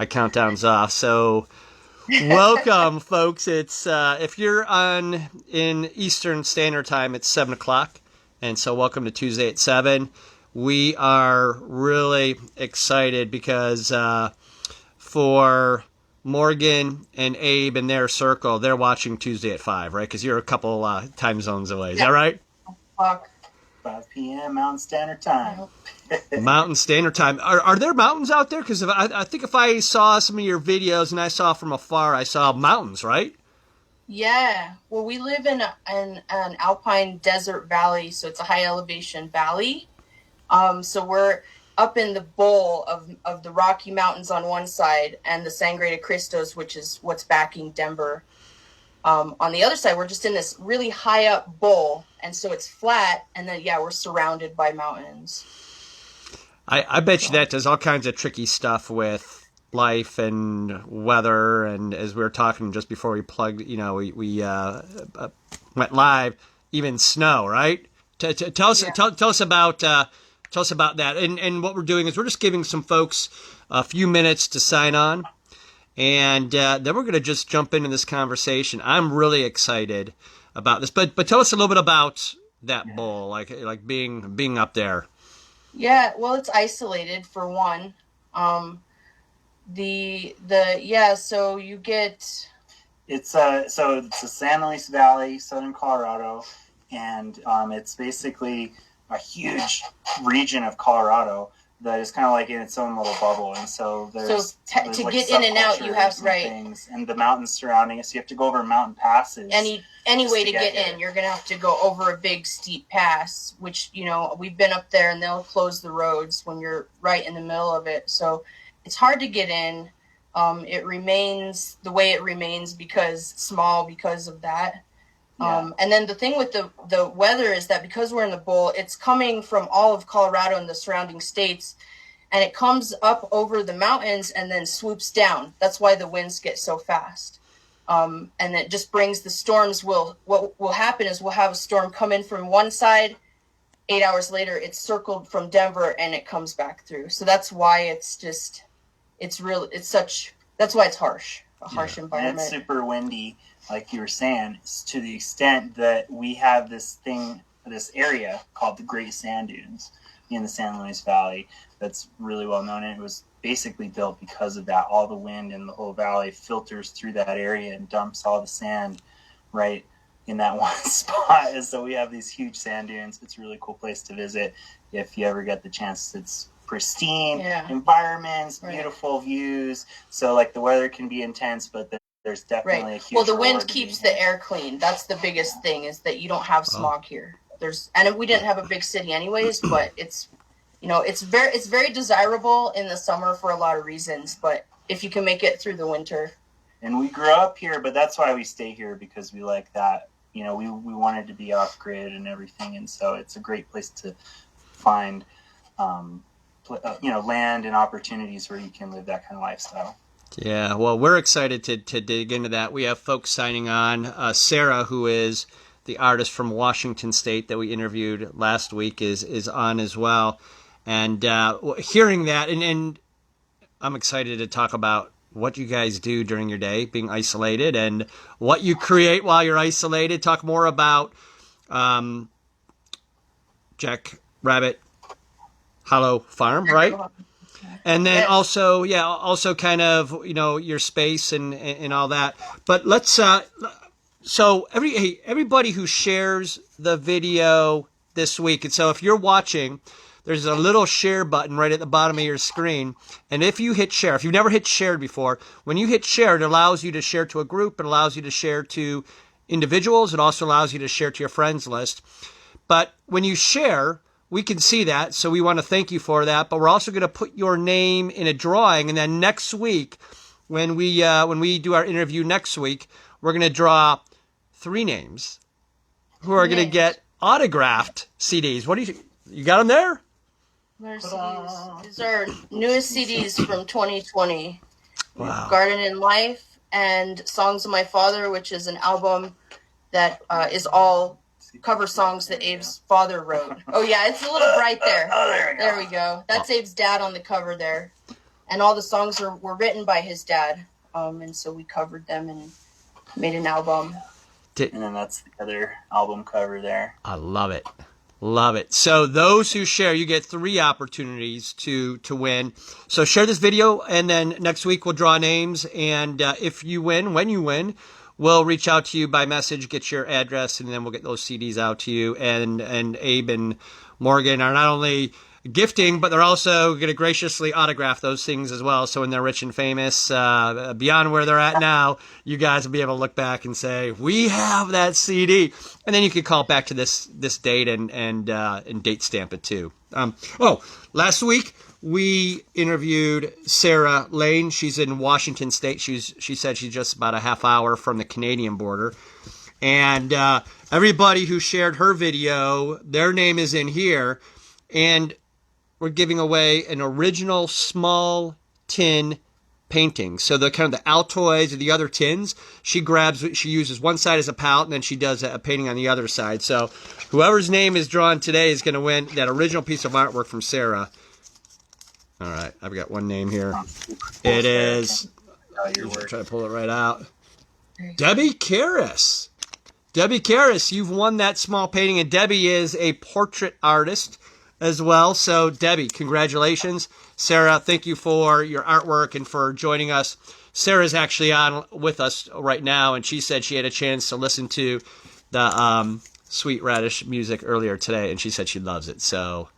My countdown's off. So welcome, folks. It's if you're on in Eastern Standard Time, it's 7 o'clock, and so welcome to Tuesday at 7. We are really excited because for Morgan and Abe and their circle, they're watching Tuesday at 5, right? Because you're a couple time zones away. Is that right? 5 p.m. Mountain Standard Time. Mountain Standard Time. Are there mountains out there? Because I think if I saw some of your videos and I saw from afar, I saw mountains, right? Yeah. Well, we live in an alpine desert valley, so it's a high elevation valley. So we're up in the bowl of the Rocky Mountains on one side and the Sangre de Cristos, which is what's backing Denver. On the other side, we're just in this really high up bowl, and so it's flat, and then, we're surrounded by mountains. I bet you that does all kinds of tricky stuff with life and weather, and as we were talking just before we plugged, we went live, even snow, right? Tell us about that. And what we're doing is we're just giving some folks a few minutes to sign on. And then we're going to just jump into this conversation. I'm really excited about this, but tell us a little bit about that bowl, like being up there. Yeah, well, it's isolated for one. So you get it's the San Luis Valley, southern Colorado, and it's basically a huge region of Colorado that is kind of like in its own little bubble, and so there's to get in and out, you have things, and the mountains surrounding it. So you have to go over mountain passes. Any way to get in, you're gonna have to go over a big steep pass, which we've been up there, and they'll close the roads when you're right in the middle of it. So it's hard to get in. It remains the way it remains because of that. And then the thing with the weather is that because we're in the bowl, it's coming from all of Colorado and the surrounding states, and it comes up over the mountains and then swoops down. That's why the winds get so fast. And it just brings the storms. What will happen is we'll have a storm come in from one side. 8 hours later, it's circled from Denver and it comes back through. So that's why that's why it's harsh, a harsh environment. And it's super windy. Like you were saying, to the extent that we have this area called the Great Sand Dunes in the San Luis Valley that's really well known, and it was basically built because of that. All the wind in the whole valley filters through that area and dumps all the sand right in that one spot. And so we have these huge sand dunes. It's a really cool place to visit if you ever get the chance. It's pristine environments, beautiful views. So like the weather can be intense, but there's definitely a huge the wind keeps the air clean. That's the biggest thing, is that you don't have smog here. And we didn't have a big city anyways, but it's very desirable in the summer for a lot of reasons, but if you can make it through the winter. And we grew up here, but that's why we stay here, because we like that. We wanted to be off grid and everything, and so it's a great place to find land and opportunities where you can live that kind of lifestyle. Yeah, well, we're excited to dig into that. We have folks signing on. Sarah, who is the artist from Washington State that we interviewed last week, is on as well. And hearing that, and I'm excited to talk about what you guys do during your day, being isolated, and what you create while you're isolated. Talk more about Jack Rabbit Hallow Farm, right? And then also kind of, your space and all that. But let's, so everybody who shares the video this week, and so if you're watching, there's a little share button right at the bottom of your screen. And if you hit share, if you've never hit share before, when you hit share, it allows you to share to a group. It allows you to share to individuals. It also allows you to share to your friends list. But when you share, we can see that, so we want to thank you for that. But we're also going to put your name in a drawing, and then next week, when we do our interview next week, we're going to draw 3 names who are going to get autographed CDs. What do you got them there? There's these are newest CDs from 2020. Wow. Garden in Life and Songs of My Father, which is an album that is all cover songs that Abe's father wrote. Oh yeah, it's a little bright there. Oh, there we go. There we go. That's Abe's dad on the cover there. and all the songs were written by his dad. And so we covered them and made an album. And then that's the other album cover there. I love it. Love it. So those who share, you get 3 opportunities to win. So share this video, and then next week we'll draw names. And if you win, when you win, we'll reach out to you by message, get your address, and then we'll get those CDs out to you. And Abe and Morgan are not only gifting, but they're also going to graciously autograph those things as well. So when they're rich and famous, beyond where they're at now, you guys will be able to look back and say, we have that CD. And then you can call back to this date and date stamp it too. Last week we interviewed Sarah Lane. She's in Washington State. She said she's just about a half hour from the Canadian border. And everybody who shared her video, their name is in here. And we're giving away an original small tin painting. So the kind of the Altoids or the other tins, she uses one side as a palette, and then she does a painting on the other side. So whoever's name is drawn today is going to win that original piece of artwork from Sarah. All right, I've got one name here. It is, try to pull it right out. Debbie Karras. Debbie Karras, you've won that small painting, and Debbie is a portrait artist as well. So Debbie, congratulations. Sarah, thank you for your artwork and for joining us. Sarah's actually on with us right now, and she said she had a chance to listen to the Sweet Radish music earlier today, and she said she loves it. So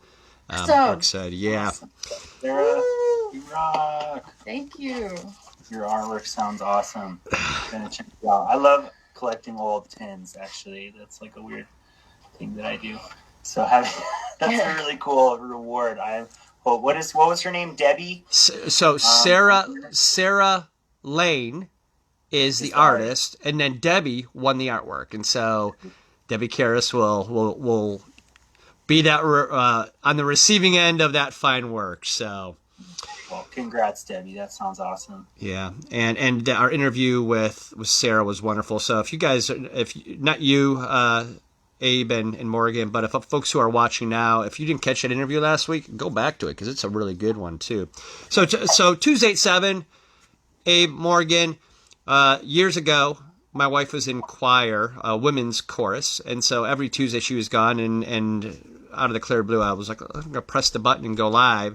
we're excited. Yeah. Awesome. Sarah, you rock. Thank you. Your artwork sounds awesome. I'm gonna check it out. I love collecting old tins, actually. That's like a weird thing that I do. So that's a really cool reward. What was her name? Debbie? So Sarah Lane is the artist, and then Debbie won the artwork. And so Debbie Karras will be that on the receiving end of that fine work. So well, congrats, Debbie. That sounds awesome. Yeah, and our interview with Sarah was wonderful. So if you guys, not you, Abe and Morgan, but if folks who are watching now, if you didn't catch that interview last week, go back to it because it's a really good one too. So Tuesday at 7, Abe, Morgan, years ago, my wife was in choir, women's chorus, and so every Tuesday she was gone, and out of the clear blue, I was like, I'm gonna press the button and go live,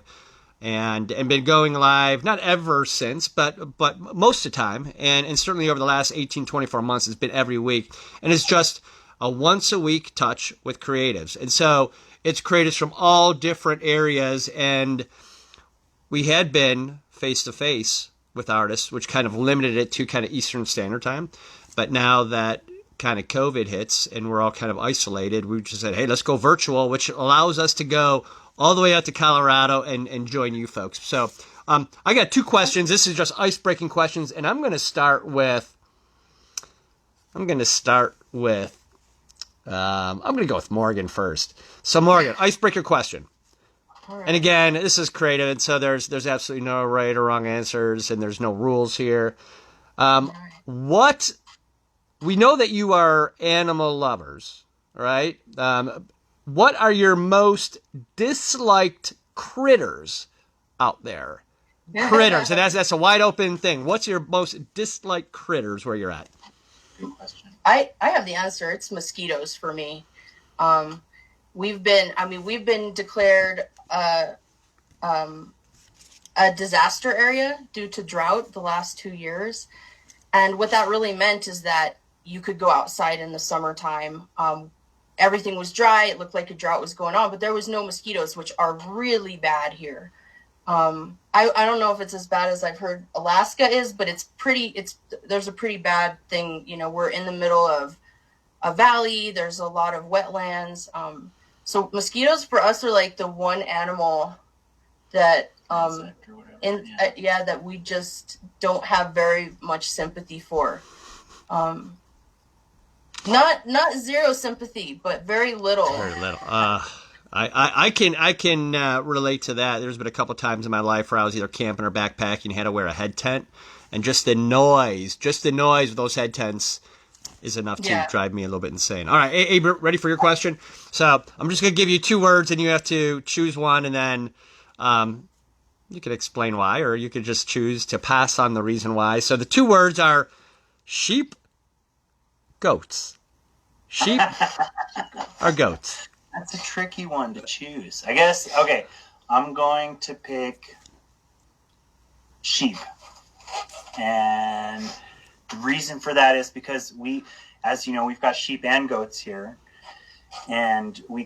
and been going live not ever since, but most of the time, and certainly over the last 18, 24 months, it's been every week, and it's just a once a week touch with creatives. And so it's creatives from all different areas. And we had been face to face with artists, which kind of limited it to kind of Eastern Standard Time. But now that kind of COVID hits and we're all kind of isolated, we just said, hey, let's go virtual, which allows us to go all the way out to Colorado and join you folks. So I got 2 questions. This is just ice-breaking questions. And I'm going to start with Morgan first. So Morgan, icebreaker question. Right. And again, this is creative, and so there's absolutely no right or wrong answers, and there's no rules here. What we know that you are animal lovers, right? What are your most disliked critters out there? Critters, and that's a wide open thing. What's your most disliked critters where you're at? Good question. I have the answer. It's mosquitoes for me. We've been declared a disaster area due to drought the last 2 years. And what that really meant is that you could go outside in the summertime. Everything was dry. It looked like a drought was going on, but there was no mosquitoes, which are really bad here. I don't know if it's as bad as I've heard Alaska is, but there's a pretty bad thing. You know, we're in the middle of a valley. There's a lot of wetlands. So mosquitoes for us are like the one animal that, that we just don't have very much sympathy for. Not zero sympathy, but very little. Very little. I can relate to that. There's been a couple times in my life where I was either camping or backpacking and had to wear a head tent, and just the noise of those head tents is enough to drive me a little bit insane. All right, Abe, ready for your question? So I'm just going to give you 2 words, and you have to choose one, and then You could explain why, or you could just choose to pass on the reason why. So the two words are sheep, goats. Sheep or goats? That's a tricky one to choose. I guess, okay, I'm going to pick sheep. And the reason for that is because as you know, we've got sheep and goats here. And we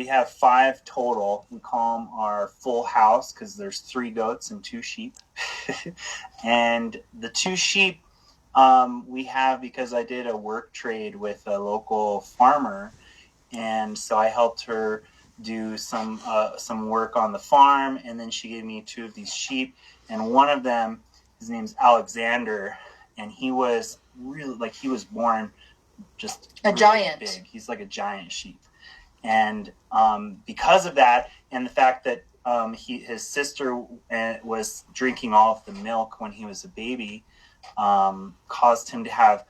have 5 total. We call them our full house because there's 3 goats and 2 sheep. And the 2 sheep we have because I did a work trade with a local farmer, and so I helped her do some work on the farm, and then she gave me 2 of these sheep, and one of them, his name's Alexander, and he was really he was born just a really giant. big. He's like a giant sheep, and because of that, and the fact that his sister was drinking all of the milk when he was a baby, caused him to have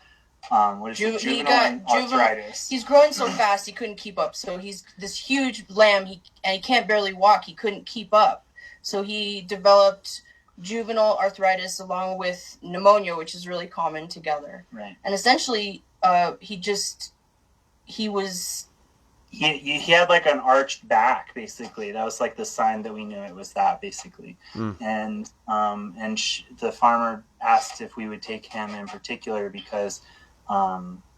juvenile arthritis. He's growing so fast he couldn't keep up. So he's this huge lamb, and he can't barely walk. He couldn't keep up. So he developed juvenile arthritis along with pneumonia, which is really common together. Right. And essentially, he had like an arched back, basically. That was like the sign that we knew it was that, basically. And the farmer asked if we would take him in particular because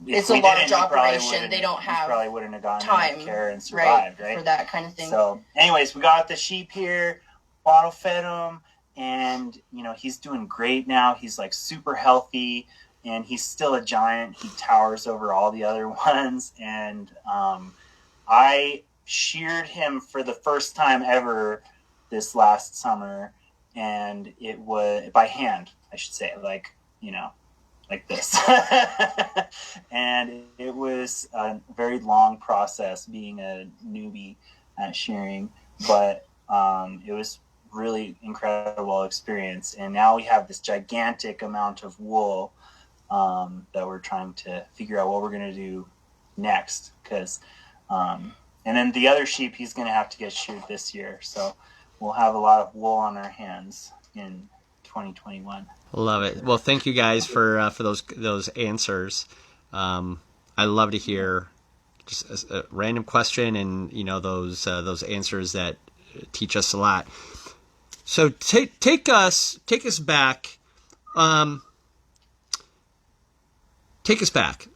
it's a large operation. They don't have probably wouldn't have gotten time enough care and survived, right? For that kind of thing. So, anyways, we got the sheep here, bottle fed him, and he's doing great now. He's like super healthy, and he's still a giant. He towers over all the other ones, and I sheared him for the first time ever this last summer, and it was by hand, I should say, like this. And it was a very long process being a newbie at shearing, but it was really incredible experience. And now we have this gigantic amount of wool that we're trying to figure out what we're going to do next, because and then the other sheep, he's going to have to get sheared this year, so we'll have a lot of wool on our hands in 2021. Love it. Well, thank you guys for those answers. I love to hear just a random question and those answers that teach us a lot. So take us back. Take us back.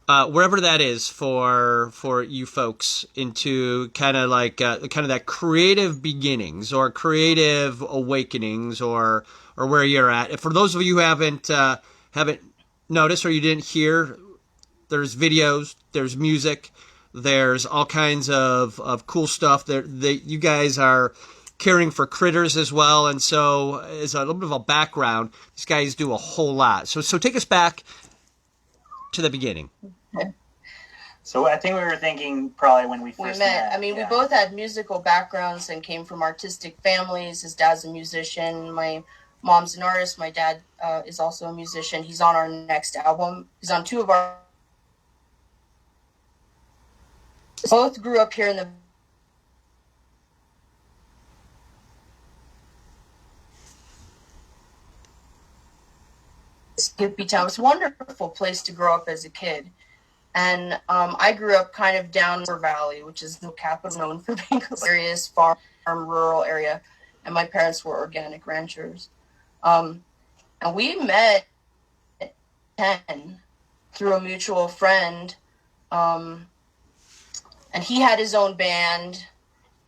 Wherever that is for you folks, into kind of that creative beginnings or creative awakenings, or where you're at. For those of you who haven't noticed or you didn't hear, there's videos, there's music, there's all kinds of cool stuff. You guys are caring for critters as well, and so as a little bit of a background, these guys do a whole lot. So take us back to the beginning. So I think we were thinking probably when we first met. I mean, we both had musical backgrounds and came from artistic families. His dad's a musician. My mom's an artist. My dad is also a musician. He's on our next album. He's on 2 of our... Both grew up here in the... Skippy Town. It's a wonderful place to grow up as a kid. And I grew up kind of down River Valley, which is the capital known for being a serious farm rural area. And my parents were organic ranchers. And we met at 10 through a mutual friend. And he had his own band,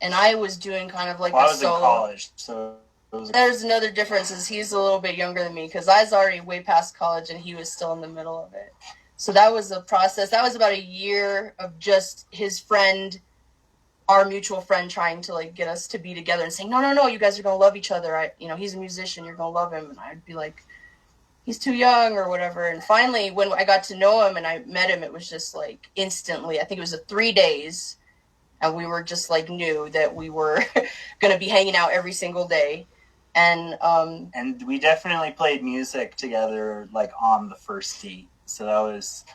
and I was doing kind of like I a was solo. in college, so There's another difference is he's a little bit younger than me because I was already way past college and he was still in the middle of it. So that was a process. That was about a year of just his friend, our mutual friend, trying to like get us to be together and saying, no, you guys are going to love each other. He's a musician. You're going to love him. And I'd be like, he's too young or whatever. And finally, when I got to know him and I met him, it was just like instantly, I think it was 3 days. And we were just like knew that we were going to be hanging out every single day. And we definitely played music together, like on the first date. So that was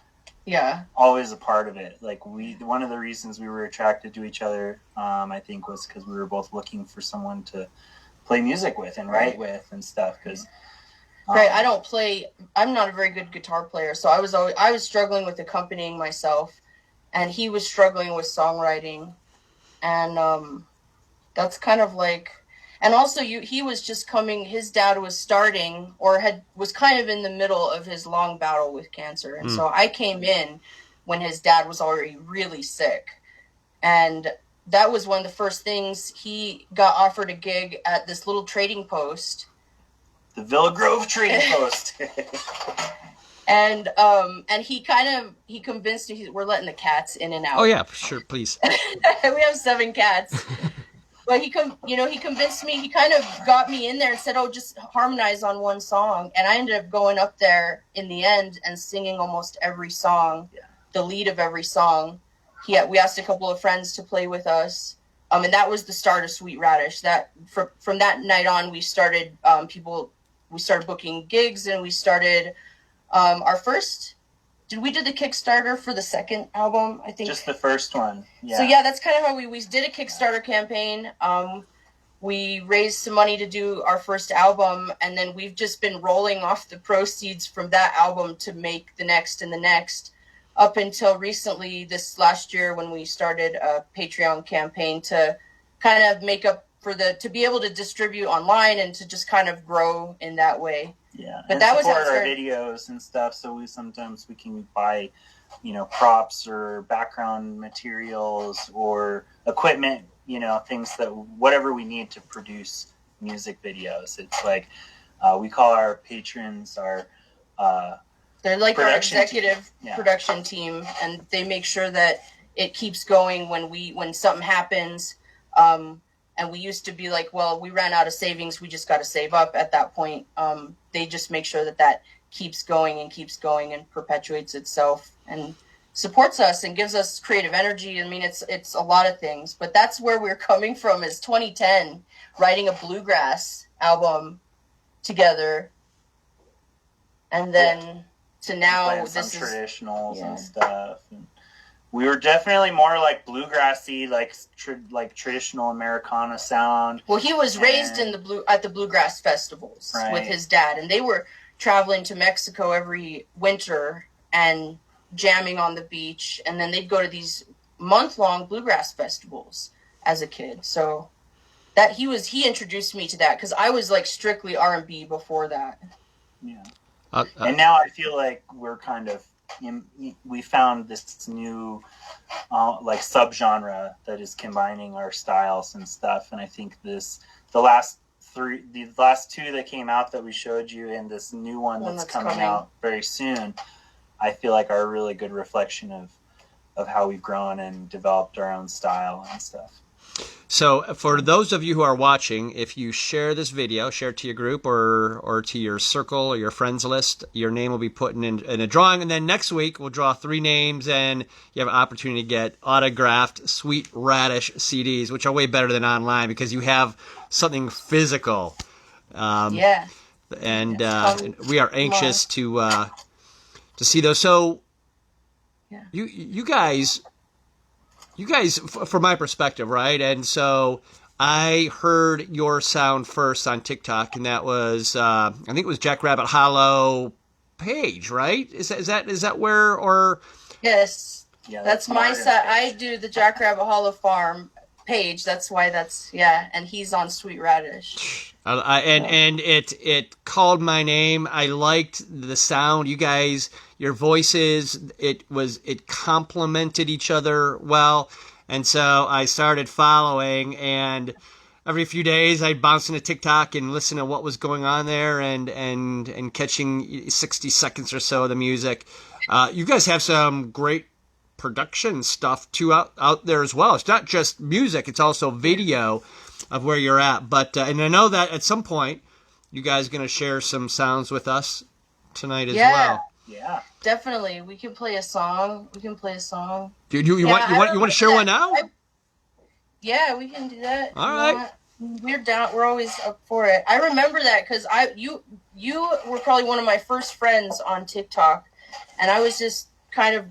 always a part of it. Like one of the reasons we were attracted to each other, I think, was because we were both looking for someone to play music with and write with and stuff. Because right, I'm not a very good guitar player, so I was struggling with accompanying myself, and he was struggling with songwriting, and that's kind of like, and also he was just coming, his dad was starting or was kind of in the middle of his long battle with cancer, and so I came in when his dad was already really sick, and that was one of the first things. He got offered a gig at this little trading post, the Villa Grove Trading Post. And he convinced me, we're letting the cats in and out. Oh yeah, sure, please. We have 7 cats. But he convinced me, he kind of got me in there and said, oh, just harmonize on one song. And I ended up going up there in the end and singing almost every song, the lead of every song. We asked a couple of friends to play with us. And that was the start of Sweet Radish. That from that night on, we started booking gigs, and we started did we do the Kickstarter for the second album? I think just the first one. Yeah. So yeah, that's kind of how we did a Kickstarter campaign. We raised some money to do our first album, and then we've just been rolling off the proceeds from that album to make the next and the next, up until recently, this last year, when we started a Patreon campaign to kind of make up to be able to distribute online and to just kind of grow in that way. Yeah, but and that was our videos and stuff. So we can buy, props or background materials or equipment, things that whatever we need to produce music videos. It's like we call our patrons they're like our executive production team, and they make sure that it keeps going when something happens. And we used to be like, well, we ran out of savings, we just got to save up at that point. They just make sure that keeps going and perpetuates itself and supports us and gives us creative energy. I mean, it's a lot of things, but that's where we're coming from, is 2010, writing a bluegrass album together. And then to now, this is traditionals and stuff. And we were definitely more like bluegrassy, like traditional Americana sound. Well, he was raised at the bluegrass festivals with his dad, and they were traveling to Mexico every winter and jamming on the beach, and then they'd go to these month-long bluegrass festivals as a kid. So that he introduced me to that, because I was like strictly R&B before that. Yeah, and now I feel like we're kind of. We found this new like subgenre that is combining our styles and stuff, and I think the last 2 that came out that we showed you, and this new one that's coming out very soon, I feel like are a really good reflection of how we've grown and developed our own style and stuff. So for those of you who are watching, if you share this video, share it to your group or to your circle or your friends list, your name will be put in a drawing. And then next week, we'll draw 3 names, and you have an opportunity to get autographed Sweet Radish CDs, which are way better than online because you have something physical. And we are anxious to see those. So you guys, from my perspective, right? And so I heard your sound first on TikTok, and that was, I think it was Jackrabbit Hollow page, right? Is that where, or? Yes. Yeah, that's my side. I do the Jackrabbit Hollow Farm page. That's why and he's on Sweet Radish. And it called my name. I liked the sound. You guys, your voices, it complemented each other well. And so I started following, and every few days I'd bounce into TikTok and listen to what was going on there and catching 60 seconds or so of the music. You guys have some great production stuff too out there as well. It's not just music, it's also video of where you're at. But and I know that at some point you guys are going to share some sounds with us tonight as well. Yeah, definitely. We can play a song. Do you want to share one now? Yeah, we can do that. All right. We're down. We're always up for it. I remember that because you were probably one of my first friends on TikTok, and I was just kind of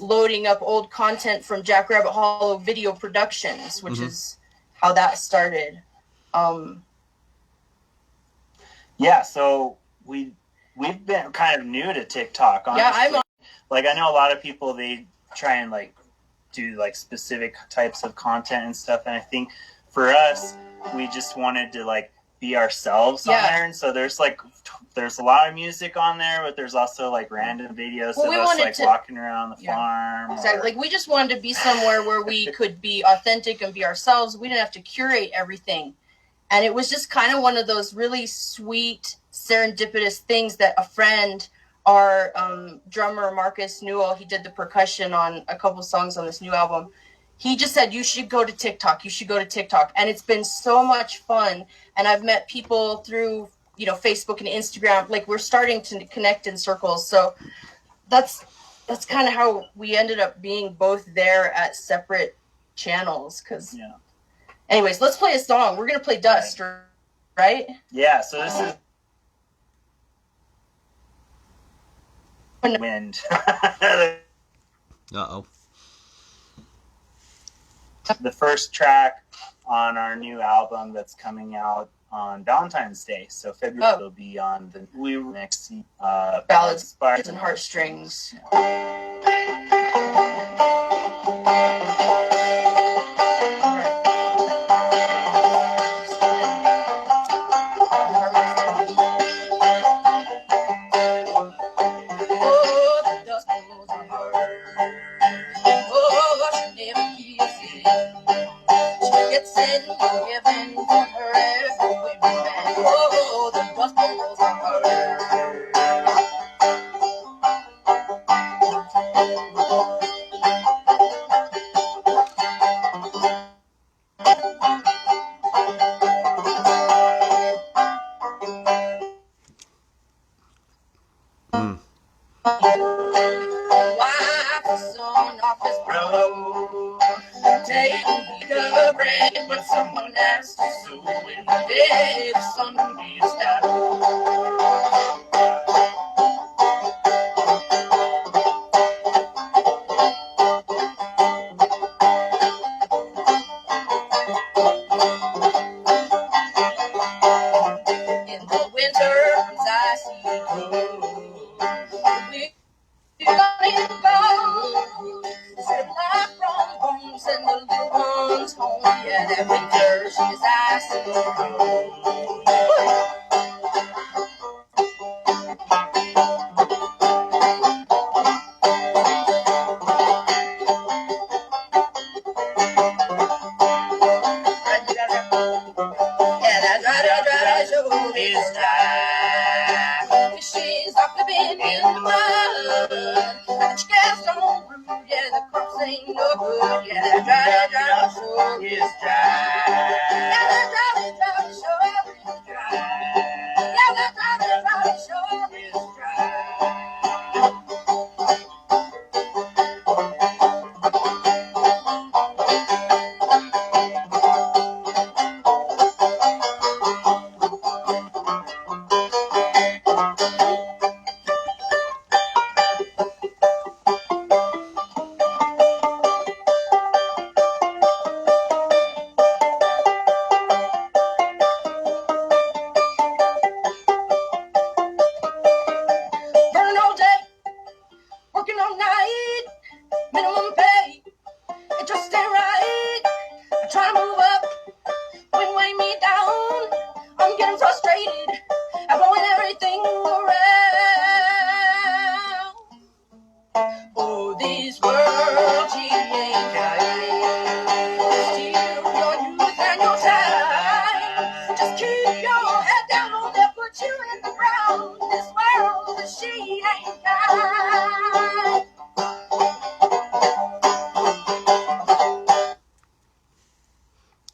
loading up old content from Jackrabbit Hollow Video Productions, which is how that started. Yeah, so we've been kind of new to TikTok, honestly. Yeah, like I know a lot of people, they try and like do like specific types of content and stuff, and I think for us, we just wanted to like be ourselves on there, and so there's a lot of music on there, but there's also like random videos of us like walking around the farm. Exactly. Like we just wanted to be somewhere where we could be authentic and be ourselves. We didn't have to curate everything. And it was just kind of one of those really sweet, serendipitous things that a friend, our drummer, Marcus Newell, he did the percussion on a couple songs on this new album. He just said, you should go to TikTok. You should go to TikTok. And it's been so much fun. And I've met people through, Facebook and Instagram. Like we're starting to connect in circles. So that's kind of how we ended up being both there at separate channels. Anyways, let's play a song. We're going to play Dust, right? Yeah, so this is Wind. Uh-oh. The first track on our new album that's coming out on Valentine's Day. So February will be on the next Ballads, Spires, and Heartstrings.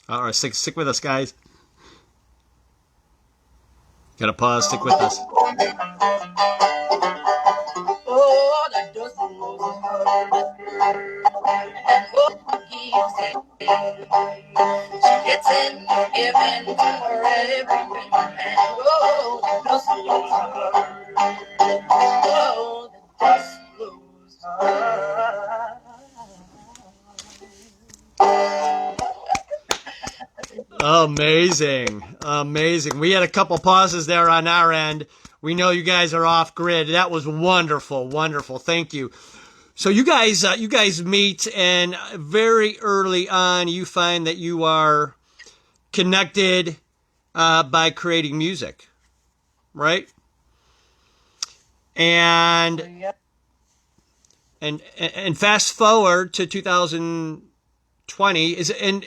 All right, stick with us, guys. Gotta pause. Stick with us. Oh Amazing. Amazing. We had a couple pauses there on our end. We know you guys are off grid. That was wonderful. Wonderful. Thank you. So you guys meet, and very early on you find that you are connected by creating music, right? And Yep. and fast forward to 2020 and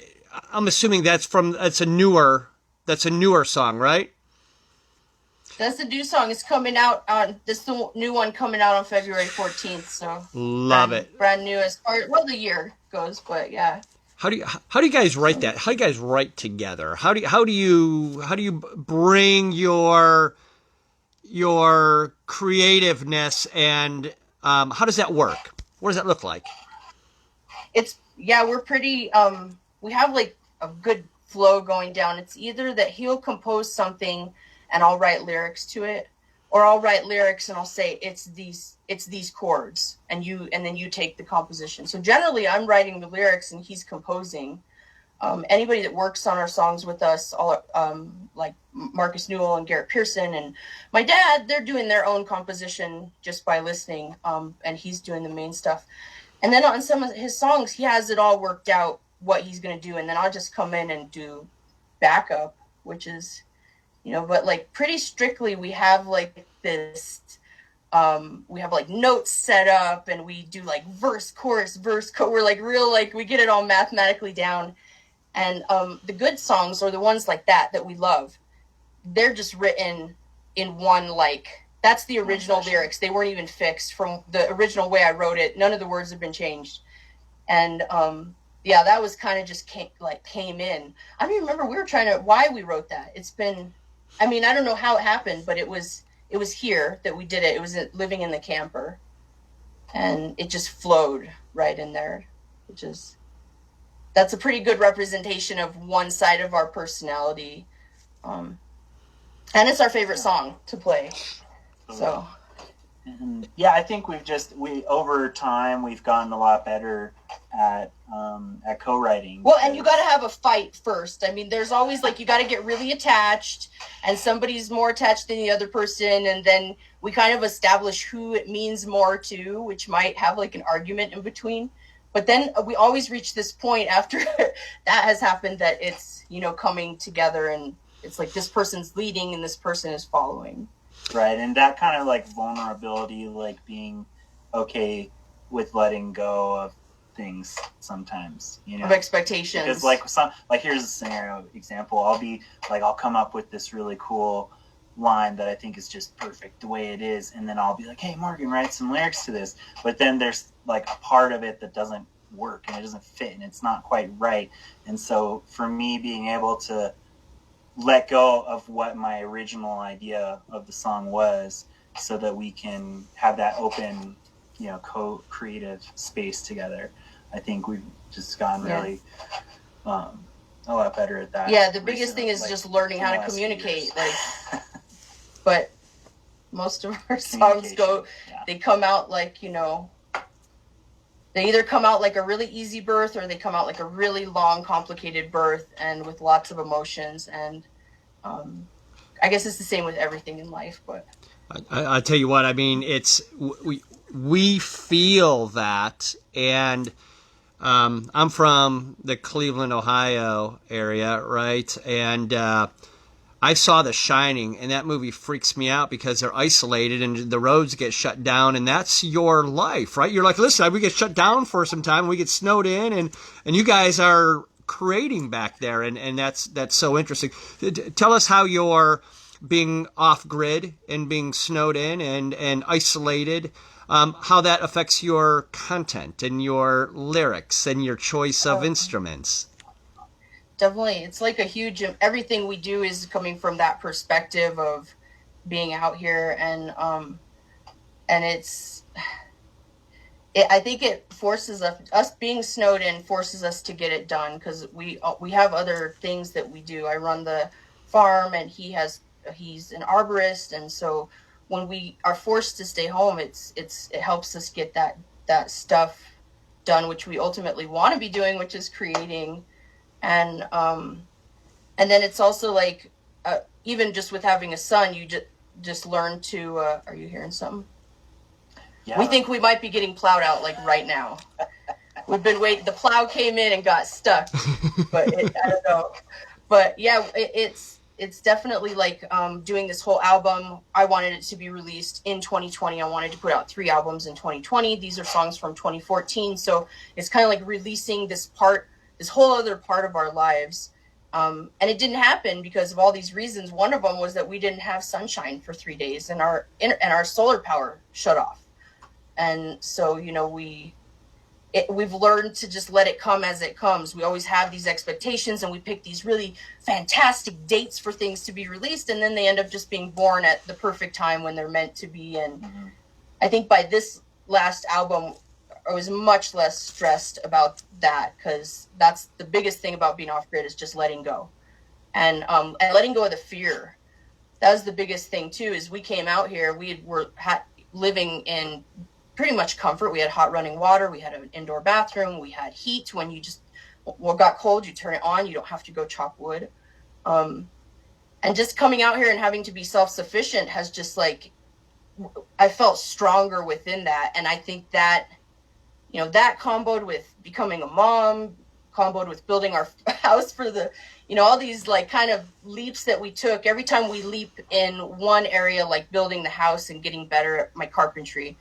I'm assuming that's a newer song, right? That's the new song. It's coming out on this new one coming out on February 14th. So Love it. Brand new as far the year goes, but yeah. How do you guys write that? How do you guys write together? How do you bring your creativeness, and how does that work? What does that look like? We're pretty we have like a good flow going down. It's either that he'll compose something and I'll write lyrics to it, or I'll write lyrics and I'll say it's these chords, and then you take the composition. So generally I'm writing the lyrics and he's composing. Anybody that works on our songs with us, all like Marcus Newell and Garrett Pearson and my dad, they're doing their own composition just by listening, and he's doing the main stuff. And then on some of his songs, he has it all worked out what he's going to do, and then I'll just come in and do backup, which is, but like pretty strictly we have like this, we have like notes set up, and we do like verse, chorus, we're like real, like we get it all mathematically down. And the good songs, or the ones like that we love, they're just written in one, like, that's the original lyrics. They weren't even fixed from the original way I wrote it. None of the words have been changed. And that was kind of just came in. I don't even remember why we wrote that. It's been, I don't know how it happened, but it was here that we did it. It was living in the camper, and it just flowed right in there, which is, that's a pretty good representation of one side of our personality. And it's our favorite song to play. So. And I think over time we've gotten a lot better at co-writing. Well, and you got to have a fight first. There's always you got to get really attached, and somebody's more attached than the other person, and then we kind of establish who it means more to, which might have an argument in between. But then we always reach this point after that has happened that it's, coming together, and it's like this person's leading and this person is following. Right. And that kind of vulnerability, being okay with letting go of things sometimes, Of expectations. Because here's a scenario example. I'll come up with this really cool line that I think is just perfect the way it is, and then I'll be like, hey, Morgan, write some lyrics to this. But then there's a part of it that doesn't work, and it doesn't fit, and it's not quite right. And so for me, being able to let go of what my original idea of the song was, so that we can have that open, co-creative space together, I think we've just gotten really a lot better at that. Yeah, the biggest thing is just learning how to communicate. But most of our songs they come out they either come out like a really easy birth, or they come out like a really long, complicated birth, and with lots of emotions. And I guess it's the same with everything in life. But I tell you what, it's we feel that, and I'm from the Cleveland, Ohio area, right? And I saw The Shining, and that movie freaks me out because they're isolated and the roads get shut down, and that's your life, right? You're like, listen, we get shut down for some time, we get snowed in, and you guys are creating back there, and that's so interesting. Tell us how you're being off grid and being snowed in and isolated, how that affects your content and your lyrics and your choice of instruments. Definitely, it's a huge, everything we do is coming from that perspective of being out here, and I think it forces us being snowed in forces us to get it done, because we have other things that we do. I run the farm, and he's an arborist, and so when we are forced to stay home, it helps us get that stuff done, which we ultimately want to be doing, which is creating. And And then it's also like, even just with having a son, you just learn to, are you hearing something? Yeah. We think we might be getting plowed out like right now. We've been waiting. The plow came in and got stuck, but I don't know. But yeah, it's definitely like doing this whole album. I wanted it to be released in 2020. I wanted to put out 3 albums in 2020. These are songs from 2014. So it's kind of like releasing this whole other part of our lives. And it didn't happen because of all these reasons. One of them was that we didn't have sunshine for 3 days, and our solar power shut off. And so, you know, we've learned to just let it come as it comes. We always have these expectations, and we pick these really fantastic dates for things to be released, and then they end up just being born at the perfect time when they're meant to be. And I think by this last album, I was much less stressed about that, because that's the biggest thing about being off grid, is just letting go, and letting go of the fear. That was the biggest thing too. Is we came out here, were living in pretty much comfort. We had hot running water, we had an indoor bathroom, we had heat. When you just got cold, you turn it on. You don't have to go chop wood. And just coming out here and having to be self-sufficient has just like, I felt stronger within that. And I think that, you know, that comboed with becoming a mom, comboed with building our house for the, you know, all these like kind of leaps that we took. Every time we leap in one area, like building the house and getting better at my carpentry,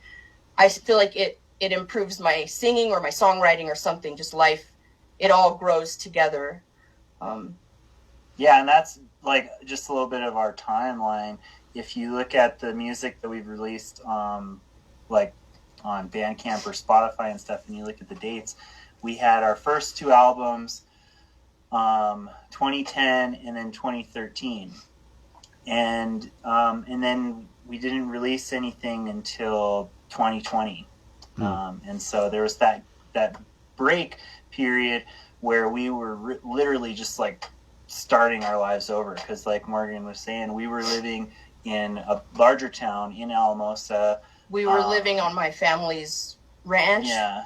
I feel like it improves my singing or my songwriting or something, just life. It all grows together. Yeah, and that's like just a little bit of our timeline. If you look at the music that we've released, like on Bandcamp or Spotify and stuff, and you look at the dates, we had our first 2 albums, 2010 and then 2013, and then we didn't release anything until 2020. And so there was that break period where we were literally just like starting our lives over, because like Morgan was saying, we were living in a larger town in Alamosa. We were living on my family's ranch. Yeah.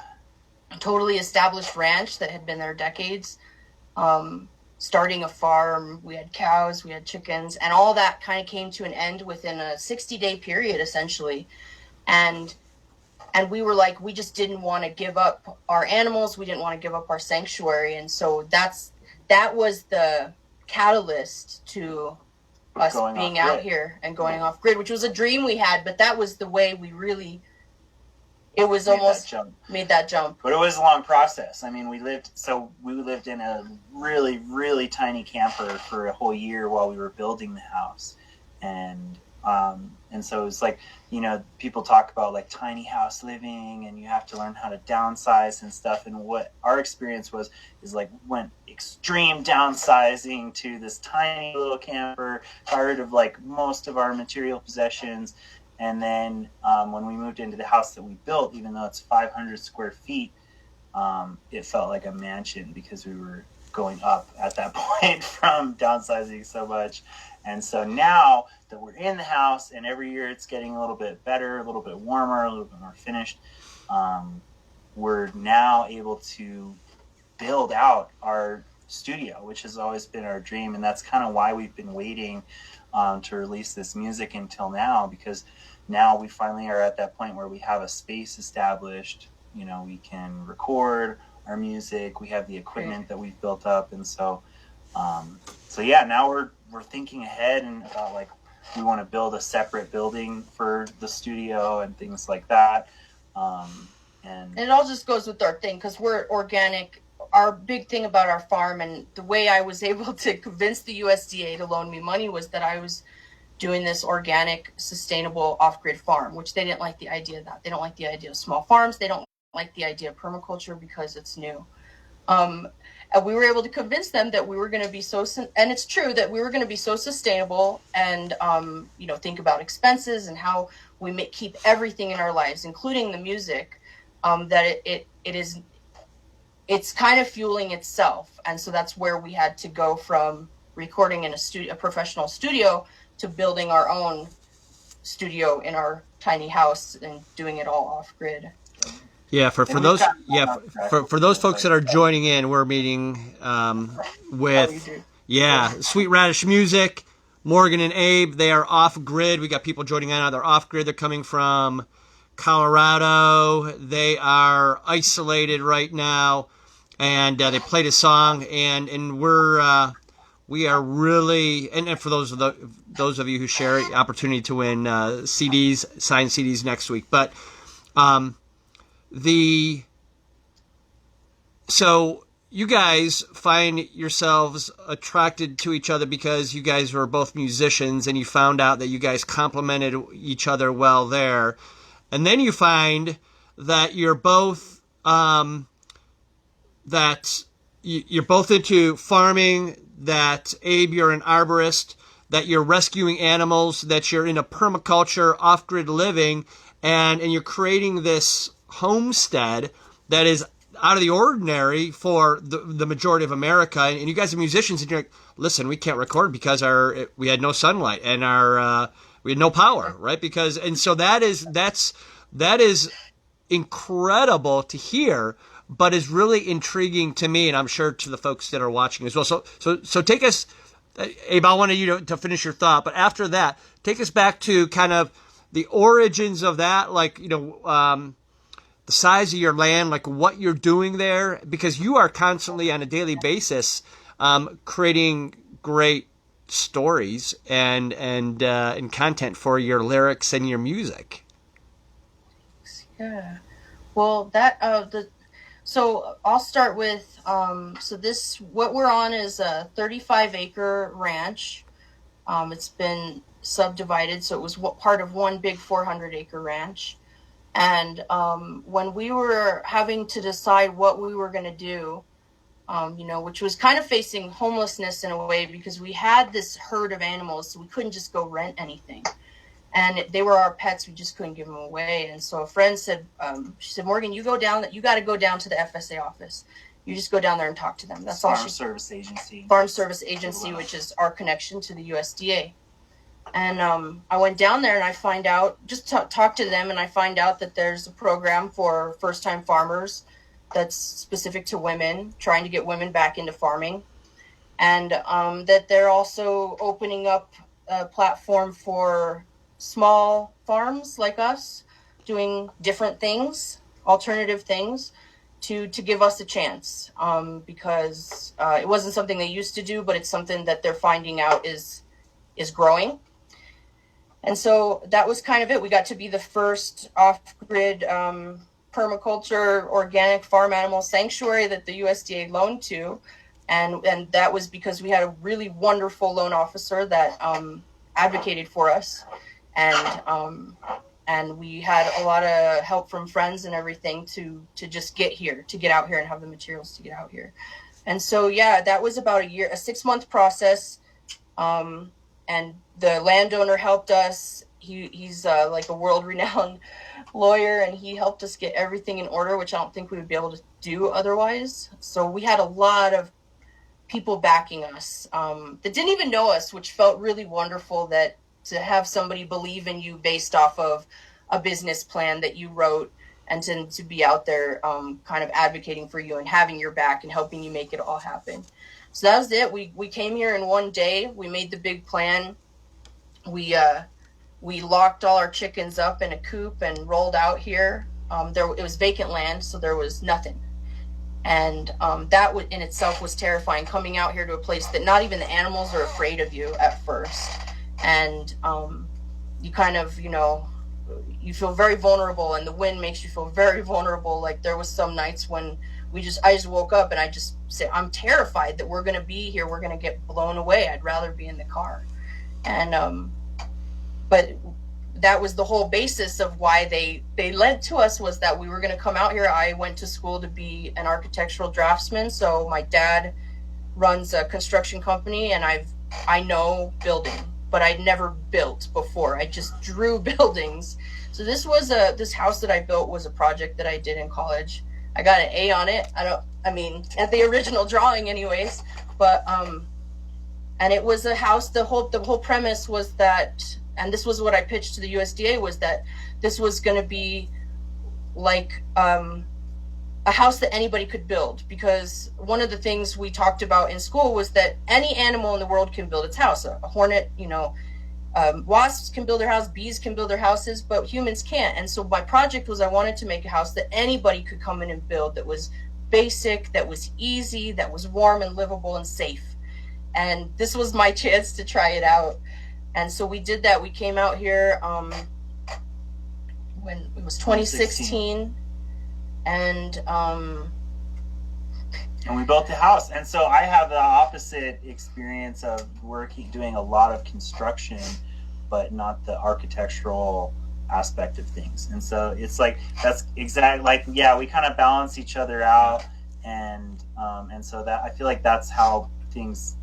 A totally established ranch that had been there decades. Starting a farm, we had cows, we had chickens, and all that kind of came to an end within a 60-day period, essentially. And we were like, we just didn't want to give up our animals. We didn't want to give up our sanctuary. And so that was the catalyst to us being out here and going off grid, which was a dream we had, but that was the way we really, it was almost made that jump. But it was a long process. I mean, we lived in a really, really tiny camper for a whole year while we were building the house. And so it was like, you know, people talk about like tiny house living, and you have to learn how to downsize and stuff. And what our experience is like, went extreme downsizing to this tiny little camper, got rid of like most of our material possessions. And then when we moved into the house that we built, even though it's 500 square feet, it felt like a mansion, because we were going up at that point from downsizing so much. And so now that we're in the house, and every year it's getting a little bit better, a little bit warmer, a little bit more finished, we're now able to build out our studio, which has always been our dream. And that's kind of why we've been waiting to release this music until now, because now we finally are at that point where we have a space established. You know, we can record our music, we have the equipment that we've built up. And so yeah, now we're thinking ahead and about like, we want to build a separate building for the studio and things like that. And it all just goes with our thing, because we're organic. Our big thing about our farm, and the way I was able to convince the USDA to loan me money, was that I was doing this organic, sustainable off-grid farm, which they didn't like the idea of that. They don't like the idea of small farms. They don't like the idea of permaculture because it's new. And we were able to convince them that we were going to be and it's true that we were going to be so sustainable, and, you know, think about expenses and how we keep everything in our lives, including the music, that it's kind of fueling itself. And so that's where we had to go from recording in a professional studio to building our own studio in our tiny house and doing it all off grid. Yeah, for those folks that are joining in, we're meeting with Yeah, Sweet Radish Music, Morgan and Abe, they are off grid. We got people joining in. They're off grid. They're coming from Colorado. They are isolated right now, and they played a song, and we are really, and for those of you who share it, opportunity to win CDs, signed CDs next week. But the so you guys find yourselves attracted to each other because you guys were both musicians, and you found out that you guys complemented each other well there, and then you find that you're both you're both into farming, that Abe, you're an arborist, that you're rescuing animals, that you're in a permaculture, off-grid living, and you're creating this homestead that is out of the ordinary for the majority of America. And you guys are musicians, and you're like, listen, we can't record because we had no sunlight and we had no power, right? So that is incredible to hear, but is really intriguing to me, and I'm sure to the folks that are watching as well. So take us, Abe, I wanted you to finish your thought, but after that, take us back to kind of the origins of that, like, the size of your land, like what you're doing there, because you are constantly on a daily basis creating great stories and content for your lyrics and your music. Yeah. Well, so I'll start with, what we're on is a 35-acre ranch. It's been subdivided, so it was part of one big 400-acre ranch. And when we were having to decide what we were going to do, which was kind of facing homelessness in a way, because we had this herd of animals, so we couldn't just go rent anything. And they were our pets. We just couldn't give them away. And so a friend said, she said, Morgan, you got to go down to the FSA office. You just go down there and talk to them. That's all. Farm Service Agency. Farm Service Agency, which is our connection to the USDA. And I went down there and I find out, just talk to them, and I find out that there's a program for first-time farmers that's specific to women, trying to get women back into farming. And that they're also opening up a platform for small farms like us, doing different things, alternative things, to give us a chance, because it wasn't something they used to do, but it's something that they're finding out is growing. And so that was kind of it. We got to be the first off-grid permaculture organic farm animal sanctuary that the USDA loaned to, and that was because we had a really wonderful loan officer that advocated for us. And we had a lot of help from friends and everything to just get out here and have the materials to get out here. And so, yeah, that was about a 6-month process. And the landowner helped us. He's like a world-renowned lawyer, and he helped us get everything in order, which I don't think we would be able to do otherwise. So we had a lot of people backing us that didn't even know us, which felt really wonderful, that to have somebody believe in you based off of a business plan that you wrote, and to be out there kind of advocating for you and having your back and helping you make it all happen. So that was it. We came here in one day. We made the big plan. We locked all our chickens up in a coop and rolled out here. It was vacant land, so there was nothing. And that in itself was terrifying, coming out here to a place that not even the animals are afraid of you at first. And you kind of, you feel very vulnerable, and the wind makes you feel very vulnerable. Like there was some nights when I just woke up and I just said, I'm terrified that we're going to be here. We're going to get blown away. I'd rather be in the car. And, but that was the whole basis of why they lent to us, was that we were going to come out here. I went to school to be an architectural draftsman. So my dad runs a construction company, and I know building, but I'd never built before. I just drew buildings. So this house that I built was a project that I did in college. I got an A on it. At the original drawing anyways, but, and it was a house, the whole premise was that, and this was what I pitched to the USDA, was that this was going to be like, a house that anybody could build, because one of the things we talked about in school was that any animal in the world can build its house. A hornet, wasps can build their house, bees can build their houses, but humans can't. And so my project was I wanted to make a house that anybody could come in and build, that was basic, that was easy, that was warm and livable and safe. And this was my chance to try it out. And so we did that. We came out here when it was 2016. And we built the house. And so I have the opposite experience of doing a lot of construction, but not the architectural aspect of things. And so it's like, that's exactly like, yeah, we kind of balance each other out. And so that, I feel like that's how things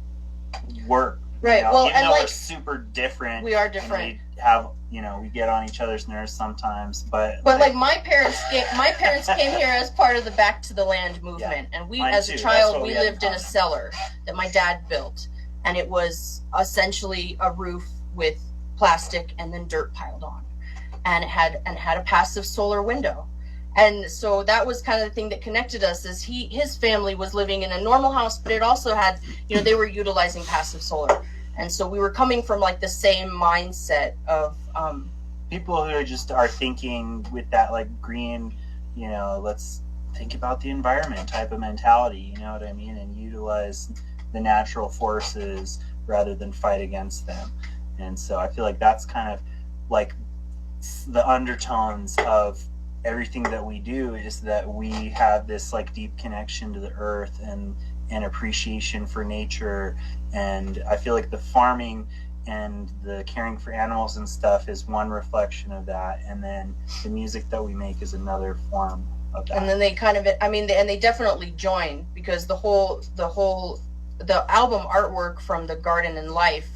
work. Right. Well, even and though like, we're super different. We are different. We have, we get on each other's nerves sometimes, but like my parents came here as part of the Back to the Land movement, and we, as a child, we lived in a cellar that my dad built, and it was essentially a roof with plastic and then dirt piled on, and it had a passive solar window. And so that was kind of the thing that connected us, is his family was living in a normal house, but it also had, they were utilizing passive solar. And so we were coming from like the same mindset of people who just are thinking with that like green, let's think about the environment type of mentality, you know what I mean? And utilize the natural forces rather than fight against them. And so I feel like that's kind of like the undertones of everything that we do, is that we have this like deep connection to the earth and appreciation for nature. And I feel like the farming and the caring for animals and stuff is one reflection of that, and then the music that we make is another form of that. And then they kind of, and they definitely join, because the album artwork from the Garden and Life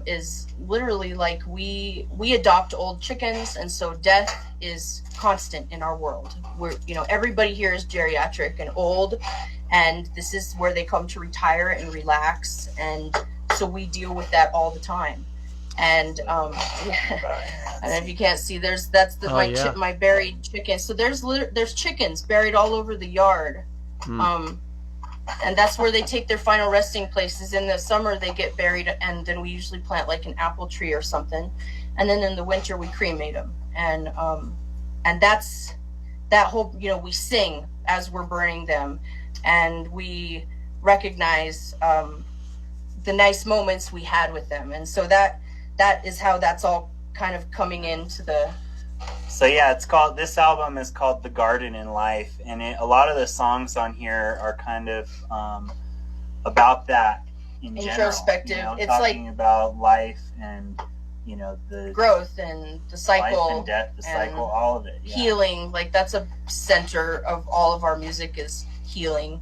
is literally like we adopt old chickens, and so death is constant in our world. We're, everybody here is geriatric and old, and this is where they come to retire and relax, and so we deal with that all the time. And and if you can't see, my buried chicken. So there's chickens buried all over the yard. And that's where they take their final resting places. In the summer, they get buried, and then we usually plant like an apple tree or something. And then in the winter, we cremate them. And that's that whole, we sing as we're burning them, and we recognize the nice moments we had with them. And so that is how that's all kind of coming into the... So yeah, this album is called The Garden in Life, and a lot of the songs on here are kind of about that in introspective. General. It's talking like about life and the growth and the cycle, life and death, the cycle, all of it. Yeah. Healing, like that's a center of all of our music, is healing.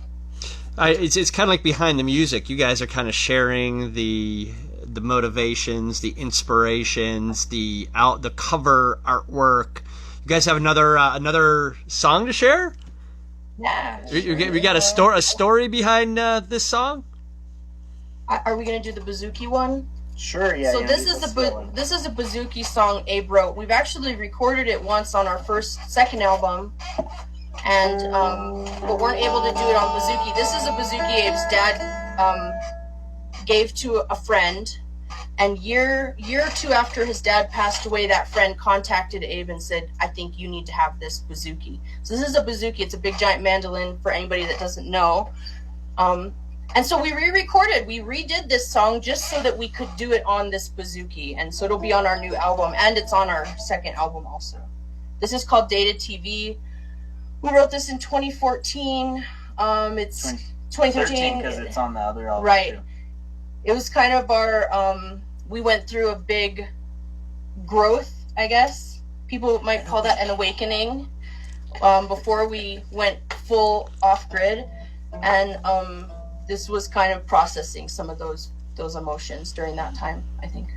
It's kind of like behind the music. You guys are kind of sharing the motivations, the inspirations, the cover artwork. You guys have another song to share? Yeah. We got a story behind this song? Are we gonna do the Bouzouki one? Sure, yeah. So this is a Bouzouki song Abe wrote. We've actually recorded it once on our second album, and but weren't able to do it on Bouzouki. This is a Bouzouki Abe's dad gave to a friend, and year or two after his dad passed away, that friend contacted Abe and said, "I think you need to have this Bouzouki." So this is a Bouzouki. It's a big giant mandolin for anybody that doesn't know. And so we re-recorded. We redid this song just so that we could do it on this Bouzouki, and so it'll be on our new album, and it's on our second album also. This is called Dated TV. We wrote this in 2014. It's 2013 because it's on the other album, right? Too. It was kind of our, we went through a big growth, I guess. People might call that an awakening, before we went full off-grid. And this was kind of processing some of those emotions during that time, I think.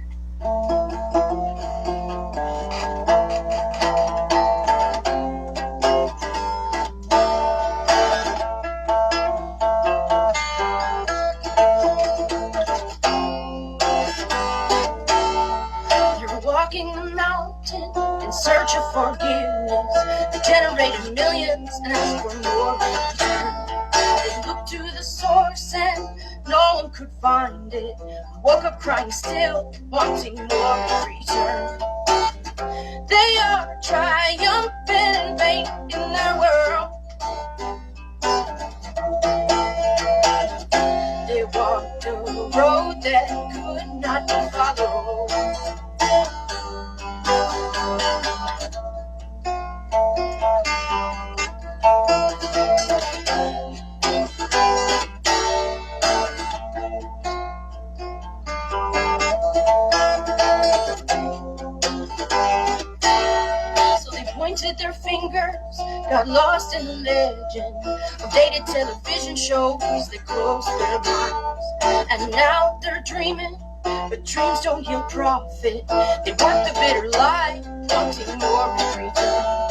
Walking the mountain in search of forgiveness. business. They generated millions and asked for more in return. They looked to the source and no one could find it. Woke up crying still, wanting more in return. They are triumphant in vain in their world. They walked a road that could not be followed. So they pointed their fingers, got lost in the legend of dated television shows that closed their minds. And now they're dreaming, but dreams don't yield profit. They work the bitter lie, wanting more in return.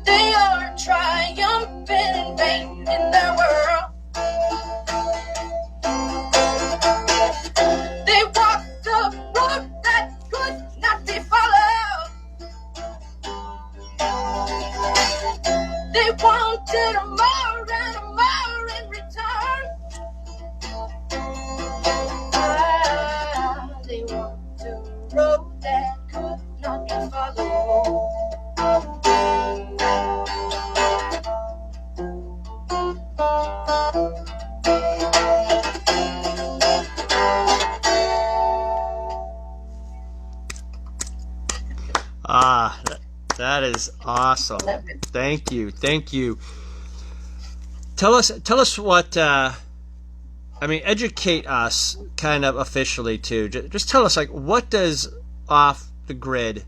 They are triumphant in vain in their world. They walked the road that could not be followed. They wanted a more and a more in return. They walked a road that could not be followed. That is awesome. Thank you. Tell us what. Educate us kind of officially too. Just tell us, like, what does off the grid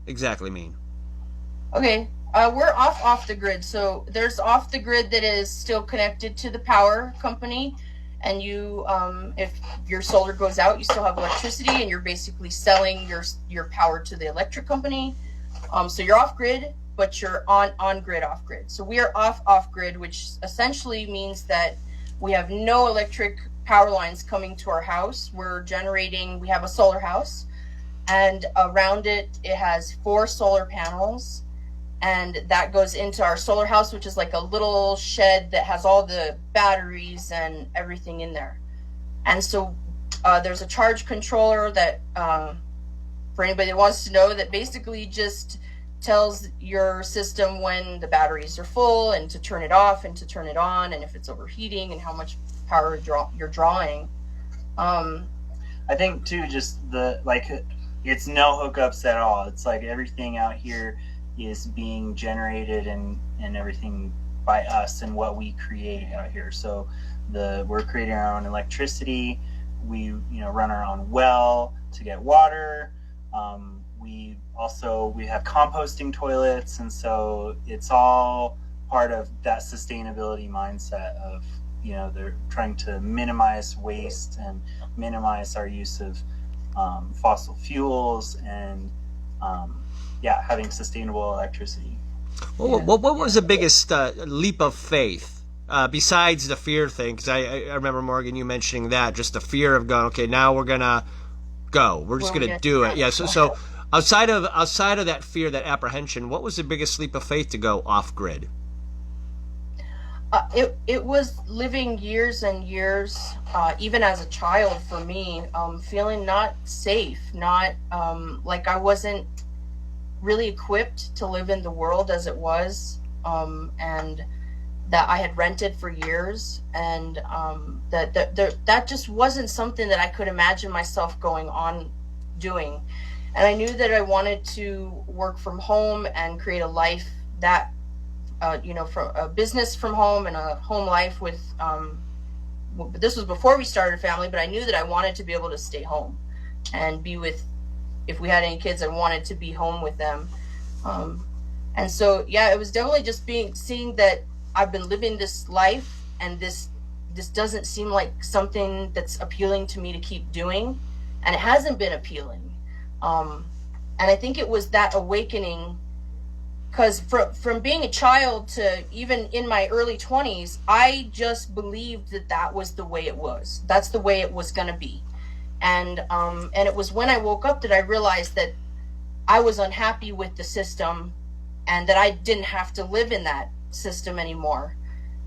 exactly mean? Okay, we're off the grid. So there's off the grid that is still connected to the power company, and you, if your solar goes out, you still have electricity, and you're basically selling your power to the electric company. So you're off grid, but you're on grid off grid. So we are off grid, which essentially means that we have no electric power lines coming to our house. We have a solar house, and around it has 4 solar panels, and that goes into our solar house, which is like a little shed that has all the batteries and everything in there. And so there's a charge controller that, for anybody that wants to know, that basically just tells your system when the batteries are full and to turn it off and to turn it on, and if it's overheating and how much power you're drawing. I think too, just it's no hookups at all. It's like everything out here is being generated and everything by us and what we create out here. So we're creating our own electricity. We run our own well to get water. We have composting toilets, and so it's all part of that sustainability mindset of they're trying to minimize waste and minimize our use of fossil fuels and having sustainable electricity. What was the biggest leap of faith besides the fear thing? Because I remember, Morgan, you mentioning that, just the fear of going, okay, now we're gonna go, we're just gonna do it. Yeah. So outside of that fear, that apprehension, what was the biggest leap of faith to go off grid? It was living years and years, even as a child for me, feeling not safe, not like I wasn't really equipped to live in the world as it was, and that I had rented for years, and that just wasn't something that I could imagine myself going on doing. And I knew that I wanted to work from home and create a life that from a business from home and a home life with, this was before we started a family, but I knew that I wanted to be able to stay home and be with, if we had any kids, I wanted to be home with them. And so, it was definitely just seeing that I've been living this life, and this doesn't seem like something that's appealing to me to keep doing. And it hasn't been appealing. And I think it was that awakening, because from being a child to even in my early 20s, I just believed that was the way it was. That's the way it was going to be. And it was when I woke up that I realized that I was unhappy with the system and that I didn't have to live in that system anymore.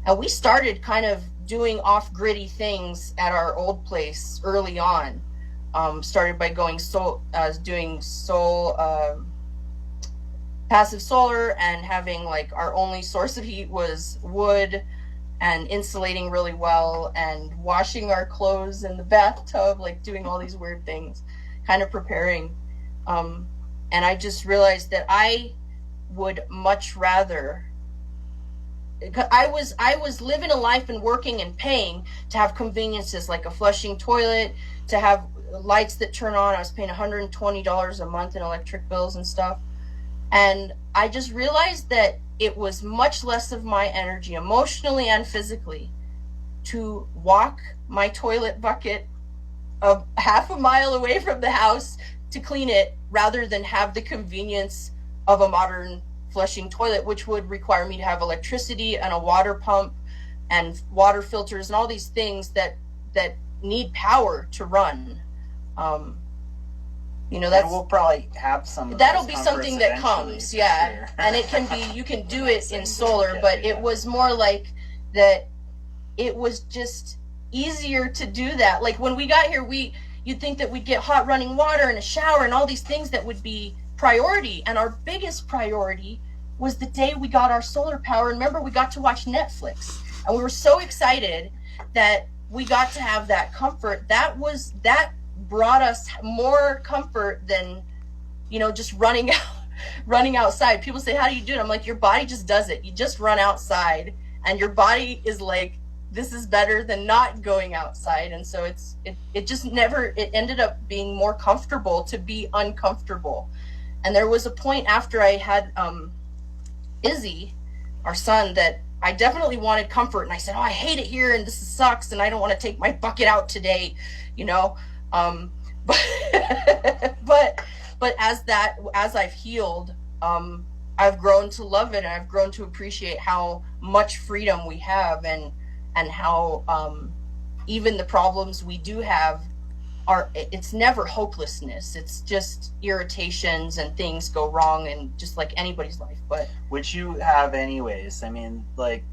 And we started kind of doing off-griddy things at our old place early on. Started by doing passive solar, and having like our only source of heat was wood, and insulating really well, and washing our clothes in the bathtub, like doing all these weird things, kind of preparing. And I just realized that I would much rather, I was living a life and working and paying to have conveniences like a flushing toilet, to have lights that turn on. I was paying $120 a month in electric bills and stuff. And I just realized that it was much less of my energy, emotionally and physically, to walk my toilet bucket of half a mile away from the house to clean it, rather than have the convenience of a modern flushing toilet, which would require me to have electricity and a water pump and water filters and all these things that need power to run. That's, and we'll probably have some of that'll those be something that comes, yeah. sure. And it can be, you can do it in solar, but it was more like that. It was just easier to do that. Like when we got here, you'd think that we'd get hot running water and a shower and all these things that would be priority. And our biggest priority was the day we got our solar power. And remember, we got to watch Netflix, and we were so excited that we got to have that comfort. That brought us more comfort than, just running outside. People say, how do you do it? I'm like, your body just does it. You just run outside, and your body is like, this is better than not going outside. And so it just never, it ended up being more comfortable to be uncomfortable. And there was a point after I had Izzy, our son, that I definitely wanted comfort. And I said, I hate it here, and this sucks, and I don't want to take my bucket out today, but as I've healed, I've grown to love it, and I've grown to appreciate how much freedom we have, and how even the problems we do have it's never hopelessness. It's just irritations, and things go wrong, and just like anybody's life, but which you have anyways. I mean, like,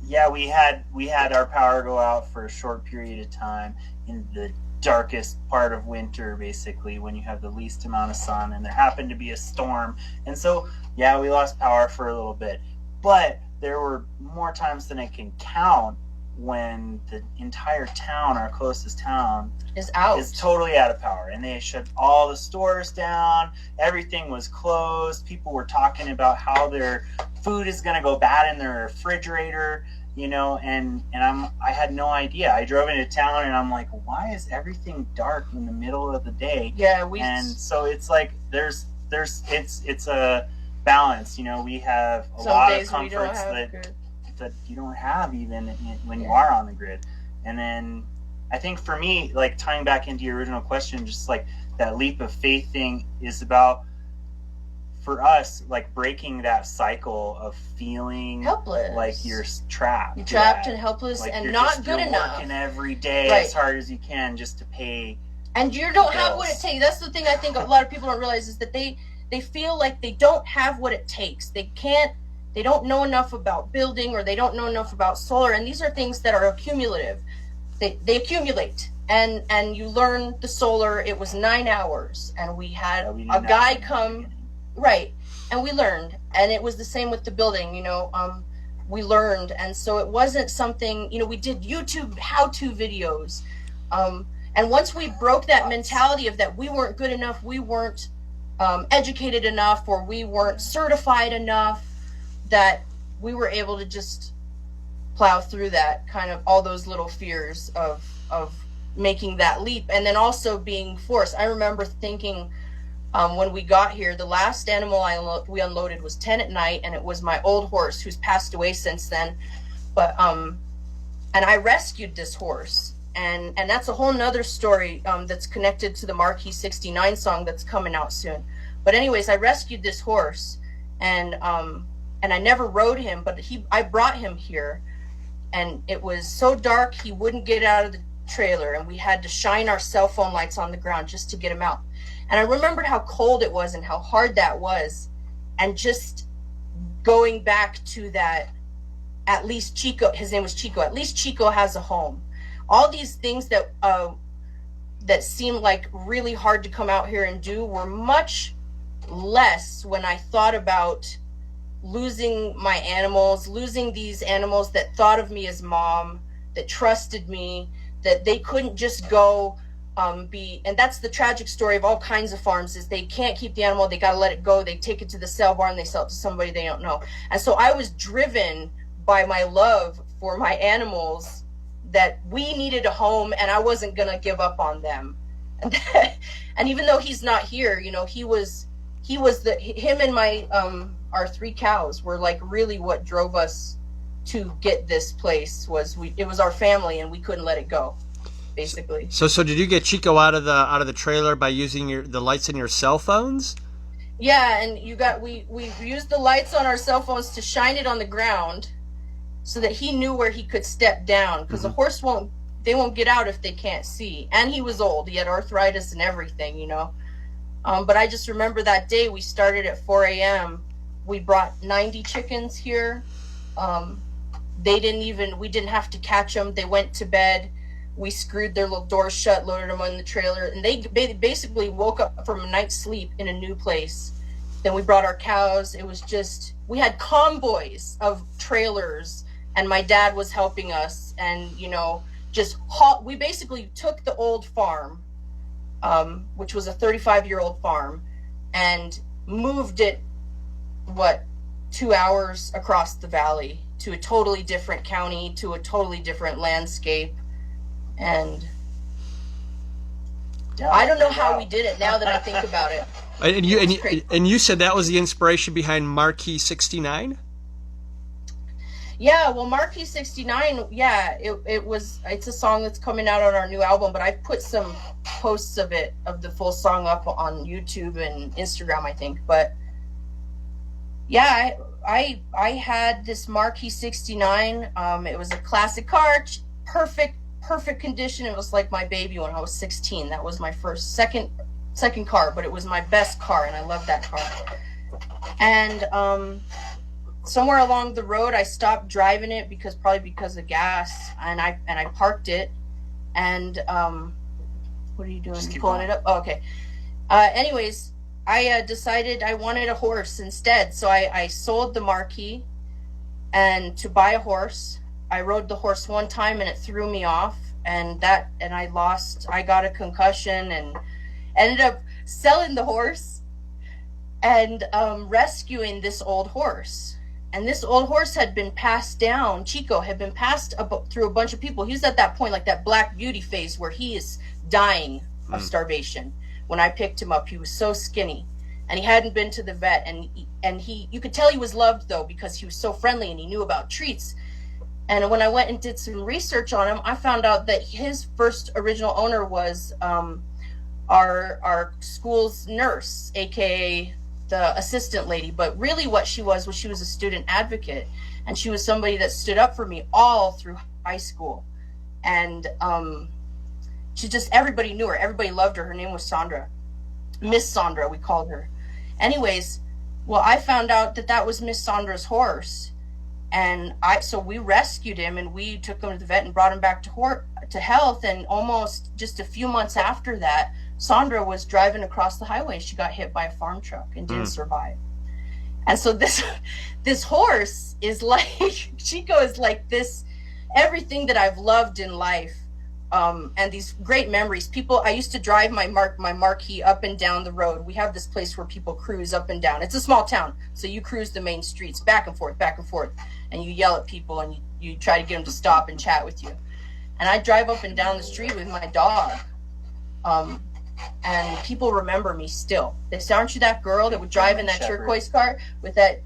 yeah, we had our power go out for a short period of time in the darkest part of winter, basically, when you have the least amount of sun, and there happened to be a storm, and so yeah, we lost power for a little bit. But there were more times than I can count when the entire town, our closest town, is totally out of power, and they shut all the stores down. Everything was closed. People were talking about how their food is going to go bad in their refrigerator, and I had no idea. I drove into town, and I'm like, why is everything dark in the middle of the day? Yeah, and so it's like it's a balance. We have a lot of comforts that you don't have even when you are on the grid. And then I think for me, like, tying back into your original question, just like that leap of faith thing is about, for us, like, breaking that cycle of feeling helpless, like you're trapped. You're trapped and helpless, like, and not good enough. Working every day as hard as you can just to pay. And you don't have what it takes. That's the thing I think a lot of people don't realize, is that they feel like they don't have what it takes. They don't know enough about building, or they don't know enough about solar. And these are things that are accumulative. They accumulate. And you learn the solar. It was 9 hours, and we had a guy come, right, and we learned. And it was the same with the building, we learned. And so it wasn't something, we did YouTube how-to videos. And once we broke that mentality of that we weren't good enough, we weren't educated enough, or we weren't certified enough, that we were able to just plow through that, kind of all those little fears of making that leap, and then also being forced. I remember thinking, when we got here, the last animal we unloaded was 10 at night, and it was my old horse, who's passed away since then. But and I rescued this horse, and that's a whole nother story that's connected to the Marquee 69 song that's coming out soon. But anyways, I rescued this horse, and I never rode him, but I brought him here, and it was so dark he wouldn't get out of the trailer, and we had to shine our cell phone lights on the ground just to get him out. And I remembered how cold it was and how hard that was, and just going back to that, at least Chico, his name was Chico, at least Chico has a home. All these things that that seemed like really hard to come out here and do were much less when I thought about losing my animals, losing these animals that thought of me as mom, that trusted me, that they couldn't just go and that's the tragic story of all kinds of farms, is they can't keep the animal, they got to let it go, they take it to the sale barn, they sell it to somebody they don't know. And so I was driven by my love for my animals, that we needed a home and I wasn't going to give up on them. And even though he's not here, you know, him and my our 3 cows were like really what drove us to get this place. It was our family and we couldn't let it go, basically. So did you get Chico out of the trailer by using the lights in your cell phones? Yeah, and we used the lights on our cell phones to shine it on the ground so that he knew where he could step down, because the horse won't get out if they can't see. And he was old, he had arthritis and everything, you know. But I just remember that day we started at 4 a.m. We brought 90 chickens here. We didn't have to catch them. They went to bed. We screwed their little doors shut, loaded them on the trailer, and they basically woke up from a night's sleep in a new place. Then we brought our cows. It was just, we had convoys of trailers, and my dad was helping us. And, you know, we basically took the old farm, which was a 35-year-old farm, and moved it, 2 hours across the valley to a totally different county, to a totally different landscape. And I don't know how we did it now that I think about it. And you said that was the inspiration behind Marquee 69? Yeah, well, Marquee 69, yeah, it's a song that's coming out on our new album, but I put some posts of the full song up on YouTube and Instagram, I think. But yeah, I had this Marquee 69. It was a classic car, perfect condition. It was like my baby when I was 16. That was my second car, but it was my best car, and I loved that car. And somewhere along the road, I stopped driving it probably because of gas, and I parked it. And what are you doing? You pulling it up? Oh, okay. Anyways, I decided I wanted a horse instead, so I sold the Marquee and to buy a horse. I rode the horse one time and it threw me off, and I got a concussion and ended up selling the horse and rescuing this old horse. And this old horse had been passed down. Chico had been passed through a bunch of people. He was at that point, like that Black Beauty phase where he is dying of starvation. When I picked him up, he was so skinny, and he hadn't been to the vet. And you could tell he was loved, though, because he was so friendly and he knew about treats. And when I went and did some research on him, I found out that his first original owner was our school's nurse, aka the assistant lady. But really what she was she was a student advocate, and she was somebody that stood up for me all through high school. And everybody knew her, everybody loved her. Her name was Sandra, Miss Sandra, we called her. Anyways, well, I found out that was Miss Sandra's horse, and so we rescued him and we took him to the vet and brought him back to health. And almost just a few months after that, Sandra was driving across the highway. She got hit by a farm truck and didn't survive. And so this horse is like, Chico is like this, everything that I've loved in life, and these great memories. I used to drive my Marquee up and down the road. We have this place where people cruise up and down. It's a small town, so you cruise the main streets back and forth, and you yell at people and you try to get them to stop and chat with you. And I drive up and down the street with my dog. And people remember me still. They say, "Aren't you that girl that would drive in that turquoise car with that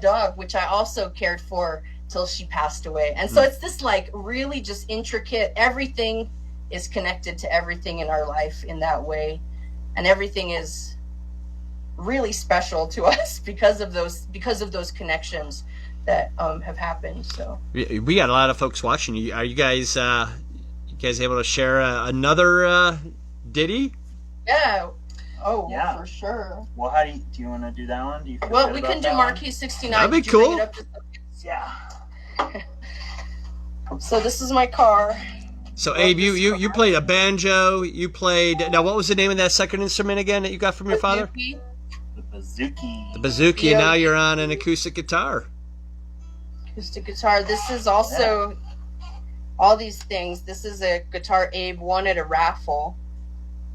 dog," which I also cared for till she passed away. And so it's this like really just intricate, everything is connected to everything in our life in that way. And everything is really special to us because of those connections that have happened. So we got a lot of folks watching. Are you guys able to share another ditty? Yeah. Oh, Yeah. for sure. Well, how do you want to do that one? Do you feel Well, good we about can do that one? Marquee 69. That'd be Did you bring cool. it up to- Yeah. So this is my car. So Love Abe, this you car. played a banjo. You played. Now, what was the name of that second instrument again that you got from your father? Bouzouki. The bazooki. The bouzouki. And now Yeah. you're on an acoustic guitar. Acoustic guitar. This is also all these things. This is a guitar Abe won at a raffle.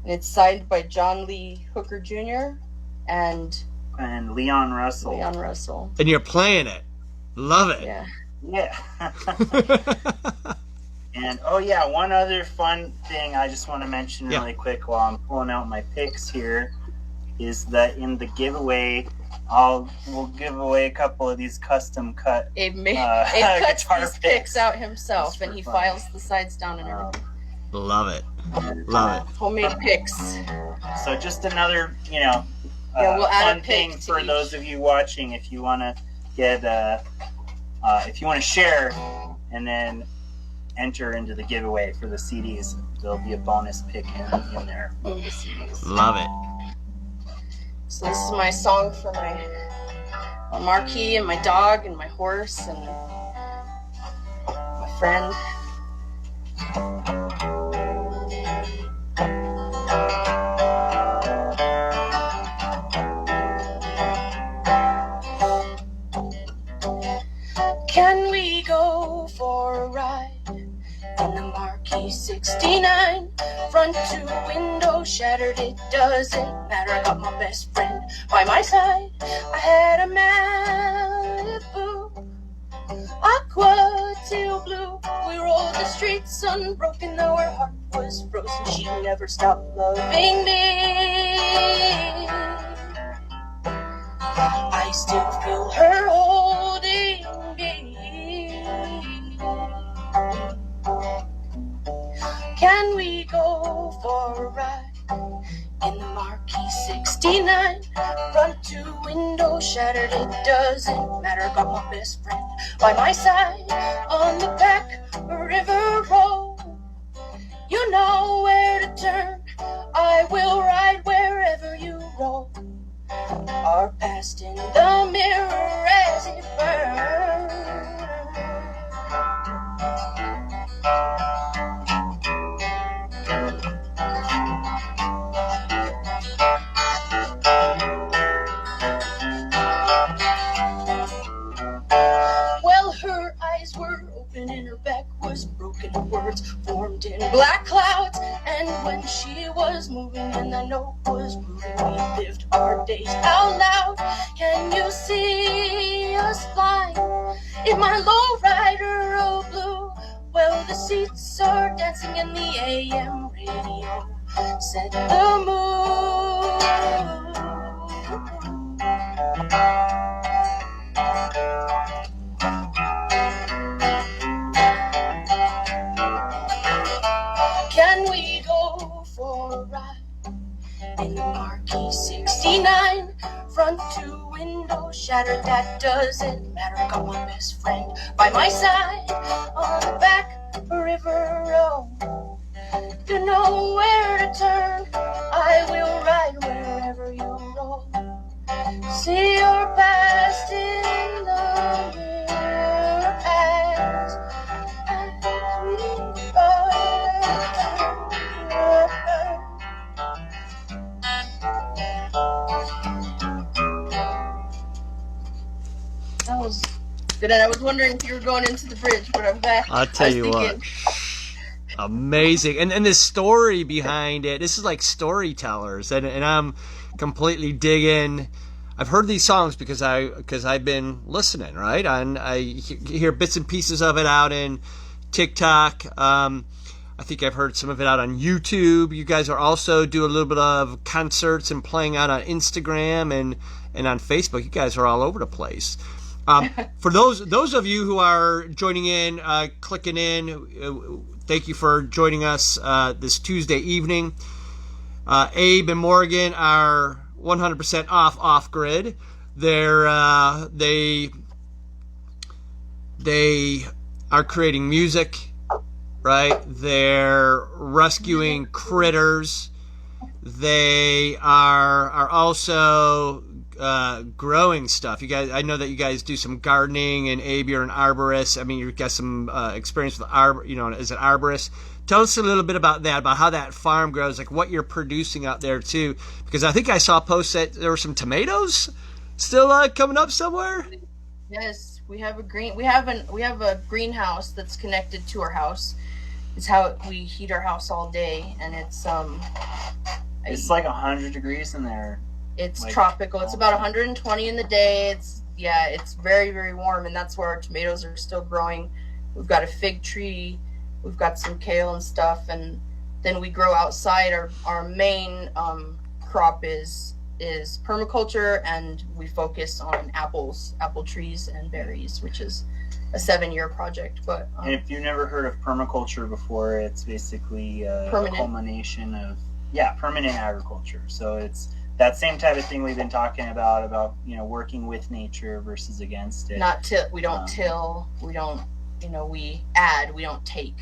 And it's signed by John Lee Hooker Jr. and Leon Russell. Leon Russell. And you're playing it. Love it. Yeah. Yeah. And one other fun thing I just want to mention really quick while I'm pulling out my picks here is that in the giveaway, we'll give away a couple of these custom cut. Abe cuts guitar these picks. picks out himself, Just and for he fun. files the sides down and everything. Love it. Love it. Homemade picks. So just another, we'll add fun a pic thing to for each. those of you watching. If you want to get, if you want to share, and then enter into the giveaway for the CDs, there'll be a bonus pick in there for the CDs. Love it. So this is my song for my marquee and my dog and my horse and my friend. Can we go for a ride in the Marquee 69? Front to window shattered, it doesn't matter. I got my best friend by my side. I had a Malibu, aqua teal blue. We rolled the streets unbroken, though her heart was frozen. She never stopped loving me. I still feel her holding me. Can we go for a ride in the Marquee 69? Front to window shattered, it doesn't matter. Got my best friend by my side on the back river road. You know where to turn. I will ride wherever you roll. Our past in the mirror as it burns. Well, her eyes were open and her back was broken. Words formed in black clouds. And when she was moving and the note was moving, we lived our days out loud. Can you see us flying in my lowrider of blue? Well, the seats are dancing and the AM radio set the mood. Can we go for a ride in the Marquee 69? Front to window shattered, that doesn't matter. Got my best friend by my side on the back river road. You know where to turn. I will ride wherever you roll. See your past in the mirror as we That was good. And I was wondering if you were going into the bridge, but I'm back. I'll tell you what. Amazing. And the story behind it, this is like storytellers, and I'm completely digging. I've heard these songs because I've been listening, right? And I hear bits and pieces of it out in TikTok. I think I've heard some of it out on YouTube. You guys are also do a little bit of concerts and playing out on Instagram and on Facebook. You guys are all over the place. For those of you who are joining in, clicking in, thank you for joining us this Tuesday evening. Abe and Morgan are 100% off grid. They are creating music, right? They're rescuing critters they are also growing stuff. You guys, I know that you guys do some gardening, and Abe, you're an arborist. I mean, you've got some experience with as an arborist. Tell us a little bit about that, about how that farm grows, like what you're producing out there too. Because I think I saw a post that there were some tomatoes still coming up somewhere. Yes, we have a greenhouse that's connected to our house. It's how we heat our house all day, and it's like 100 degrees in there. It's like, tropical. It's about 120 in the day. It's very, very warm, and that's where our tomatoes are still growing. We've got a fig tree, we've got some kale and stuff, and then we grow outside. Our main crop is permaculture, and we focus on apple trees and berries, which is a 7-year project. But and if you've never heard of permaculture before, it's basically a culmination of permanent agriculture. So it's that same type of thing we've been talking about working with nature versus against it. We don't till, we don't, we add, we don't take.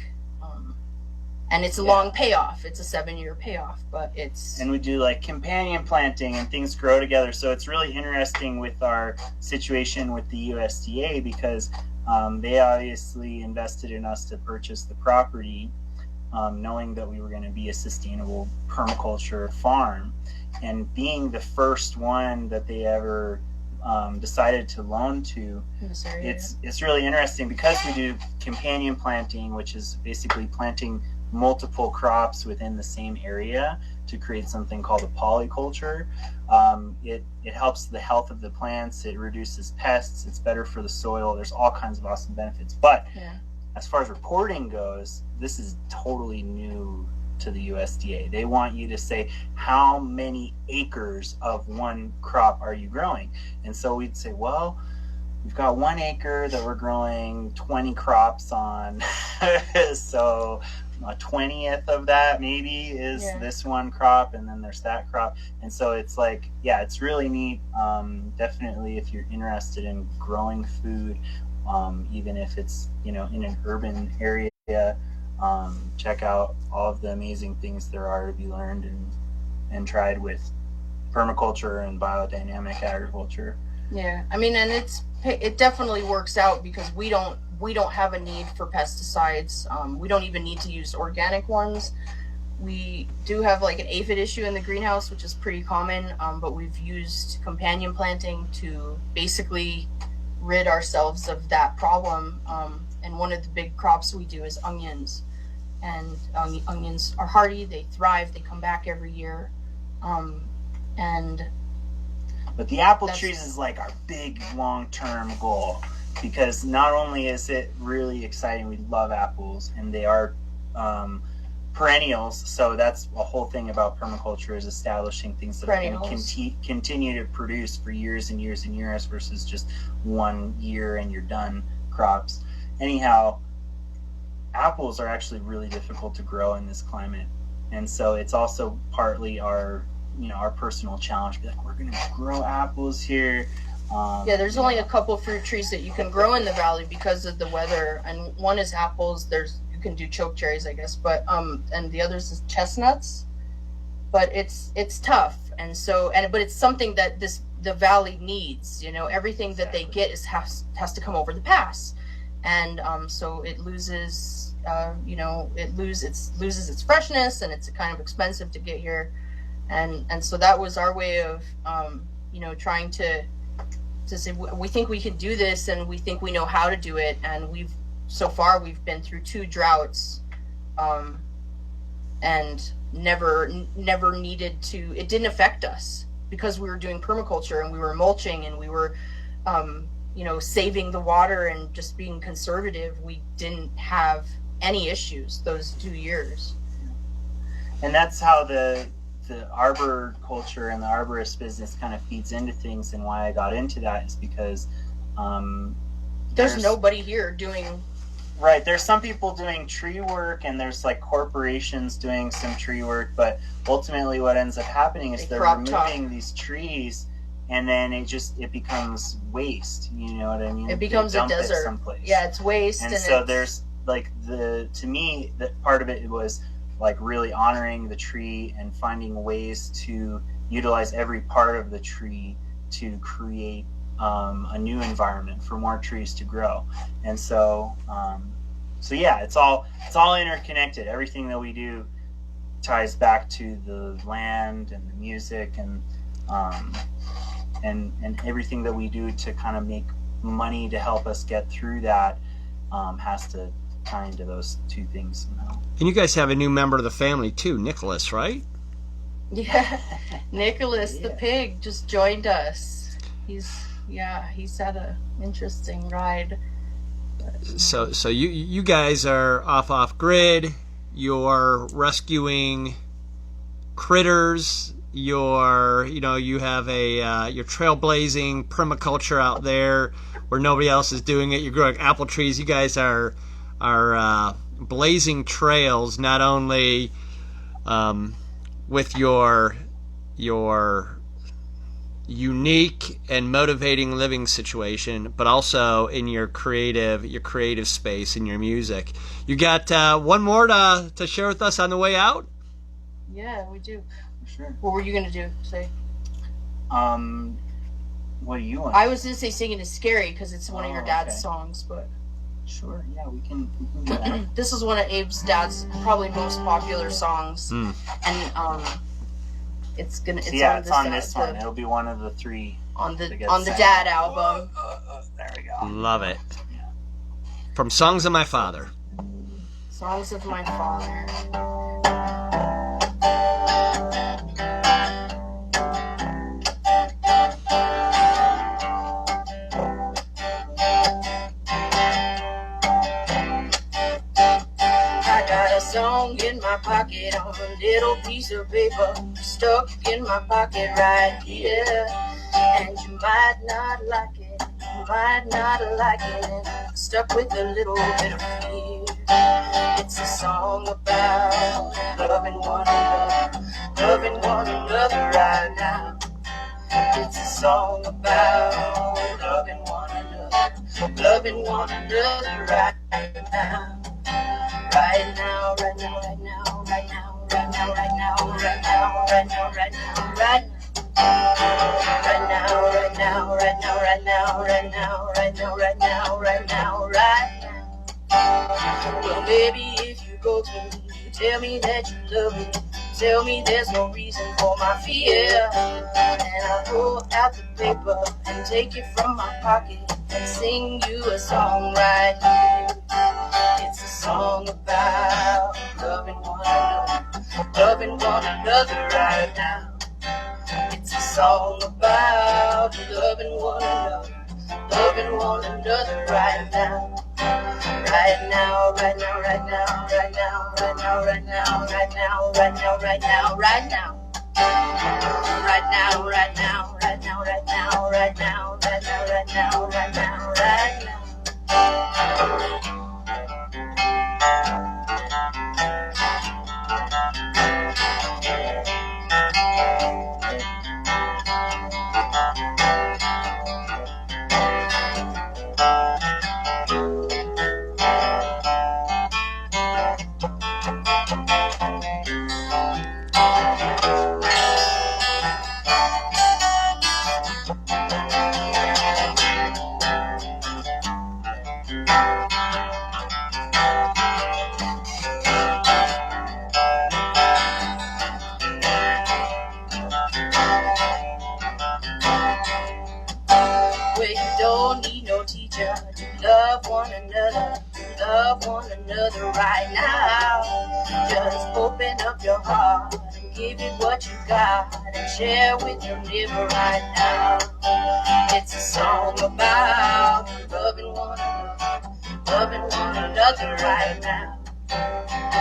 And it's a long payoff. It's a 7-year payoff, but and we do like companion planting, and things grow together. So it's really interesting with our situation with the USDA, because they obviously invested in us to purchase the property, knowing that we were going to be a sustainable permaculture farm, and being the first one that they ever decided to loan to. It's really interesting because we do companion planting, which is basically planting multiple crops within the same area to create something called a polyculture. It helps the health of the plants, it reduces pests, it's better for the soil. There's all kinds of awesome benefits. But as far as reporting goes, this is totally new to the USDA. They want you to say how many acres of one crop are you growing. And so we'd say, well, we've got 1 acre that we're growing 20 crops on. So a 20th of that maybe is this one crop, and then there's that crop. And so it's like, it's really neat. Definitely if you're interested in growing food, even if it's in an urban area, check out all of the amazing things there are to be learned and tried with permaculture and biodynamic agriculture. I mean, and it definitely works out because we don't have a need for pesticides. We don't even need to use organic ones. We do have like an aphid issue in the greenhouse, which is pretty common, but we've used companion planting to basically rid ourselves of that problem. And one of the big crops we do is onions. And onions are hardy, they thrive, they come back every year. But the apple trees is like our big long-term goal, because not only is it really exciting, we love apples, and they are perennials. So that's a whole thing about permaculture, is establishing things that are going to continue to produce for years and years and years versus just 1 year and you're done crops. Anyhow, apples are actually really difficult to grow in this climate, and so it's also partly our personal challenge. Be like, we're going to grow apples here. There's only a couple fruit trees that you can grow in the valley because of the weather, and one is apples. You can do choke cherries, I guess, but and the others is chestnuts. But it's tough, but it's something that the valley needs. Everything that they get has to come over the pass, and so it loses loses its freshness, and it's kind of expensive to get here, and so that was our way of trying to say we think we can do this, and we think we know how to do it, and we've been through 2 droughts, and never needed to. It didn't affect us because we were doing permaculture, and we were mulching, and we were saving the water and just being conservative. We didn't have any issues those 2 years. And that's how the arboriculture and the arborist business kind of feeds into things, and why I got into that is because there's nobody here doing. Right, there's some people doing tree work, and there's like corporations doing some tree work, but ultimately what ends up happening is they're removing these trees, and then it becomes waste. You know what I mean? It becomes a desert. Someplace. Yeah, it's waste. And so there's like to me, that part of it was like really honoring the tree and finding ways to utilize every part of the tree to create a new environment for more trees to grow. And so yeah, it's all interconnected. Everything that we do ties back to the land and the music and everything that we do to kind of make money to help us get through that has to tie into those two things somehow. And you guys have a new member of the family too, Nicholas, right? Yeah, Nicholas the pig just joined us. He's had a interesting ride. So you guys are off grid. You're rescuing critters. You have you're trailblazing permaculture out there where nobody else is doing it. You're growing apple trees. You guys are blazing trails, not only with your unique and motivating living situation, but also in your creative space in your music. You got one more to share with us on the way out? Yeah, we do. Sure. What were you gonna do? Say. What do you want? I was gonna say "Singing is Scary" because it's one of your dad's songs, but. Sure. Yeah, we can do that. This is one of Abe's dad's probably most popular songs, and it's on this one. It'll be one of the three on the Dad album. There we go. Love it. Yeah. From Songs of My Father. Songs of My Father. Song in my pocket on a little piece of paper, stuck in my pocket right here. And you might not like it, and stuck with a little bit of fear. It's a song about loving one another right now. It's a song about loving one another right now. Right now, right now, right now, right now, right now, right now, right now, right now, right now, right now. Right now, right now, right now, right now, right now, right now, right now, right now, right now. Well, baby, if you go to me, tell me that you love me. Tell me there's no reason for my fear. And I'll pull out the paper and take it from my pocket and sing you a song right here. It's a song about loving one another right now. It's a song about loving one another right now. Right now, right now, right now, right now, right now, right now, right now, right now, right now, right now. Right now, right now, right now, right now, right now, right now, right now, right now, right now. Right now, just open up your heart and give it what you got and share with your neighbor right now. It's a song about loving one another right now.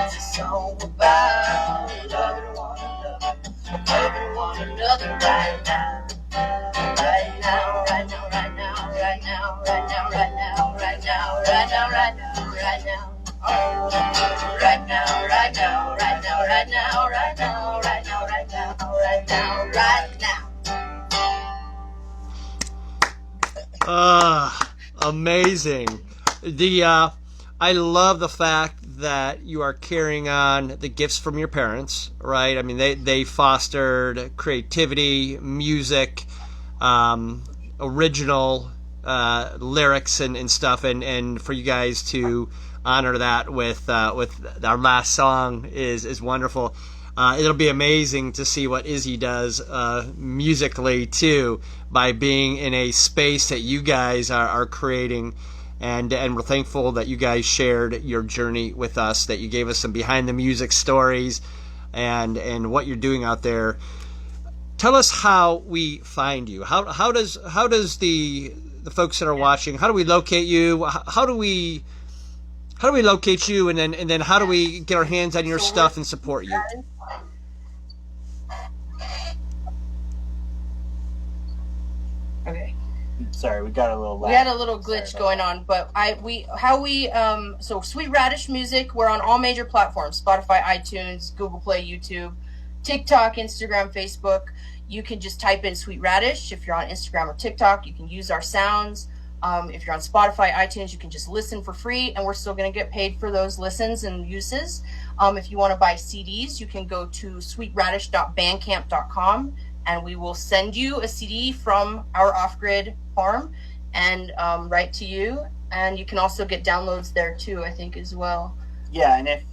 It's a song about loving one another right now. Right now, right now, right now, right now, right now, right now, right now, right now, right now, right now. Right now, right now, right now, right now, right now, right now, right now, right now, right now. Amazing. I love the fact that you are carrying on the gifts from your parents, right? I mean, they fostered creativity, music, original lyrics and stuff, and for you guys to honor that with our last song is wonderful. It'll be amazing to see what Izzy does musically too, by being in a space that you guys are creating. And we're thankful that you guys shared your journey with us, that you gave us some behind the music stories and what you're doing out there. Tell us how we find you. How does the folks that are watching, how do we locate you? How do we locate you, and then how do we get our hands on your stuff and support you? Okay. Sorry, we got a little lag. We had a little glitch going on, but so Sweet Radish Music, we're on all major platforms: Spotify, iTunes, Google Play, YouTube, TikTok, Instagram, Facebook. You can just type in Sweet Radish. If you're on Instagram or TikTok, you can use our sounds. If you're on Spotify, iTunes, you can just listen for free, and we're still going to get paid for those listens and uses. If you want to buy CDs, you can go to sweetradish.bandcamp.com, and we will send you a CD from our off-grid farm and right to you. And you can also get downloads there too, I think, as well. Yeah, and if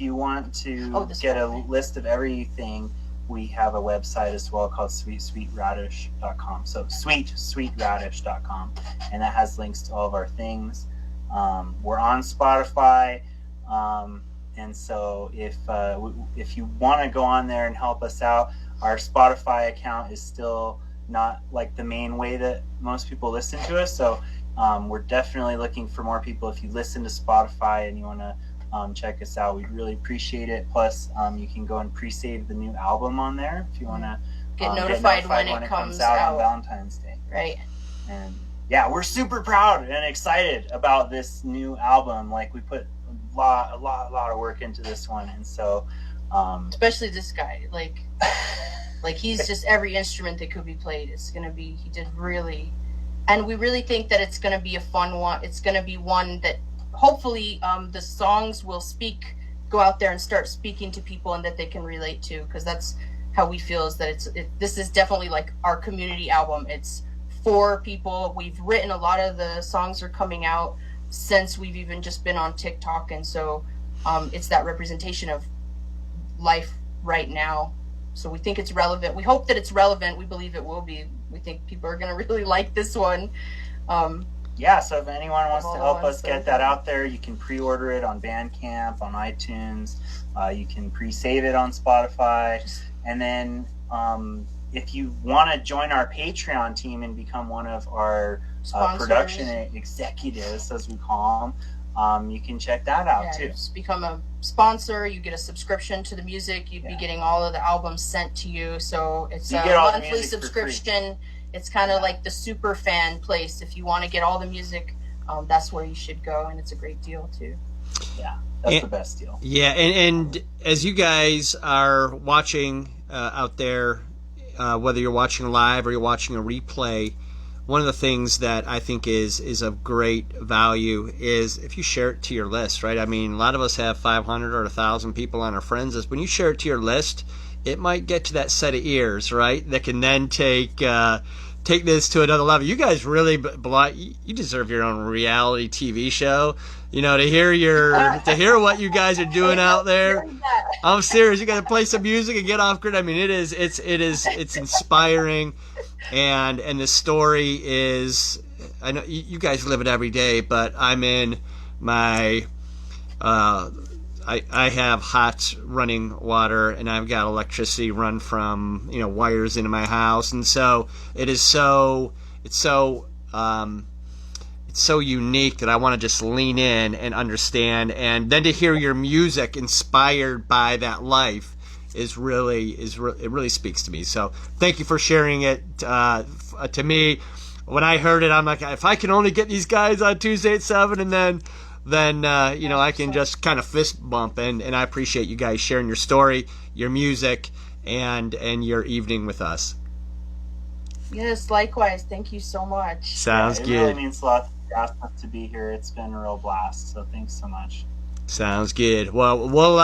you want to get a list of everything, we have a website as well called sweetradish.com. So sweetradish.com, and that has links to all of our things. We're on Spotify, and so if you want to go on there and help us out, our Spotify account is still not like the main way that most people listen to us. So we're definitely looking for more people. If you listen to Spotify and you want to check us out, we'd really appreciate it. Plus, you can go and pre-save the new album on there if you want to get notified when it comes out on Valentine's Day. Right. And yeah, we're super proud and excited about this new album. Like, we put a lot of work into this one, and so especially this guy, like he's just every instrument that could be played. He did really, and we really think that it's gonna be a fun one. It's gonna be one that hopefully the songs will go out there and start speaking to people, and that they can relate to, because that's how we feel, is that this is definitely like our community album. It's for people. We've written a lot of the songs are coming out since we've even just been on TikTok, and so it's that representation of life right now. So we think it's relevant. We hope that it's relevant. We believe it will be. We think people are going to really like this one. Yeah, so if anyone wants to help us get that out there, you can pre-order it on Bandcamp, on iTunes. You can pre-save it on Spotify. And then if you want to join our Patreon team and become one of our production executives, as we call them, you can check that out too. Just become a sponsor. You get a subscription to the music. You'd be getting all of the albums sent to you. So it's a monthly subscription. It's kind of like the super fan place. If you want to get all the music, that's where you should go, and it's a great deal too. Yeah, that's the best deal. Yeah, and as you guys are watching out there, whether you're watching live or you're watching a replay, one of the things that I think is of great value is if you share it to your list, right? I mean, a lot of us have 500 or 1,000 people on our friends list. When you share it to your list, it might get to that set of ears, right, that can then take this to another level. You guys really you deserve your own reality TV show. You know, to hear what you guys are doing out there. I'm serious. You got to play some music and get off grid. I mean, it's inspiring, and the story is. I know you guys live it every day, but I'm in my. I have hot running water, and I've got electricity run from wires into my house, and so it's so unique that I want to just lean in and understand, and then to hear your music inspired by that life it really speaks to me. So thank you for sharing it to me. When I heard it, I'm like, if I can only get these guys on Tuesday at 7, and then I can just kind of fist bump, and I appreciate you guys sharing your story, your music, and your evening with us. Yes, likewise. Thank you so much. Sounds good. It really means a lot to be here. It's been a real blast, so thanks so much. Sounds good. Well, we'll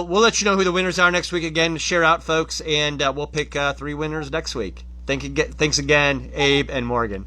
let you know who the winners are next week. Again, share out, folks, and we'll pick 3 winners next week. Thanks again, Abe and Morgan.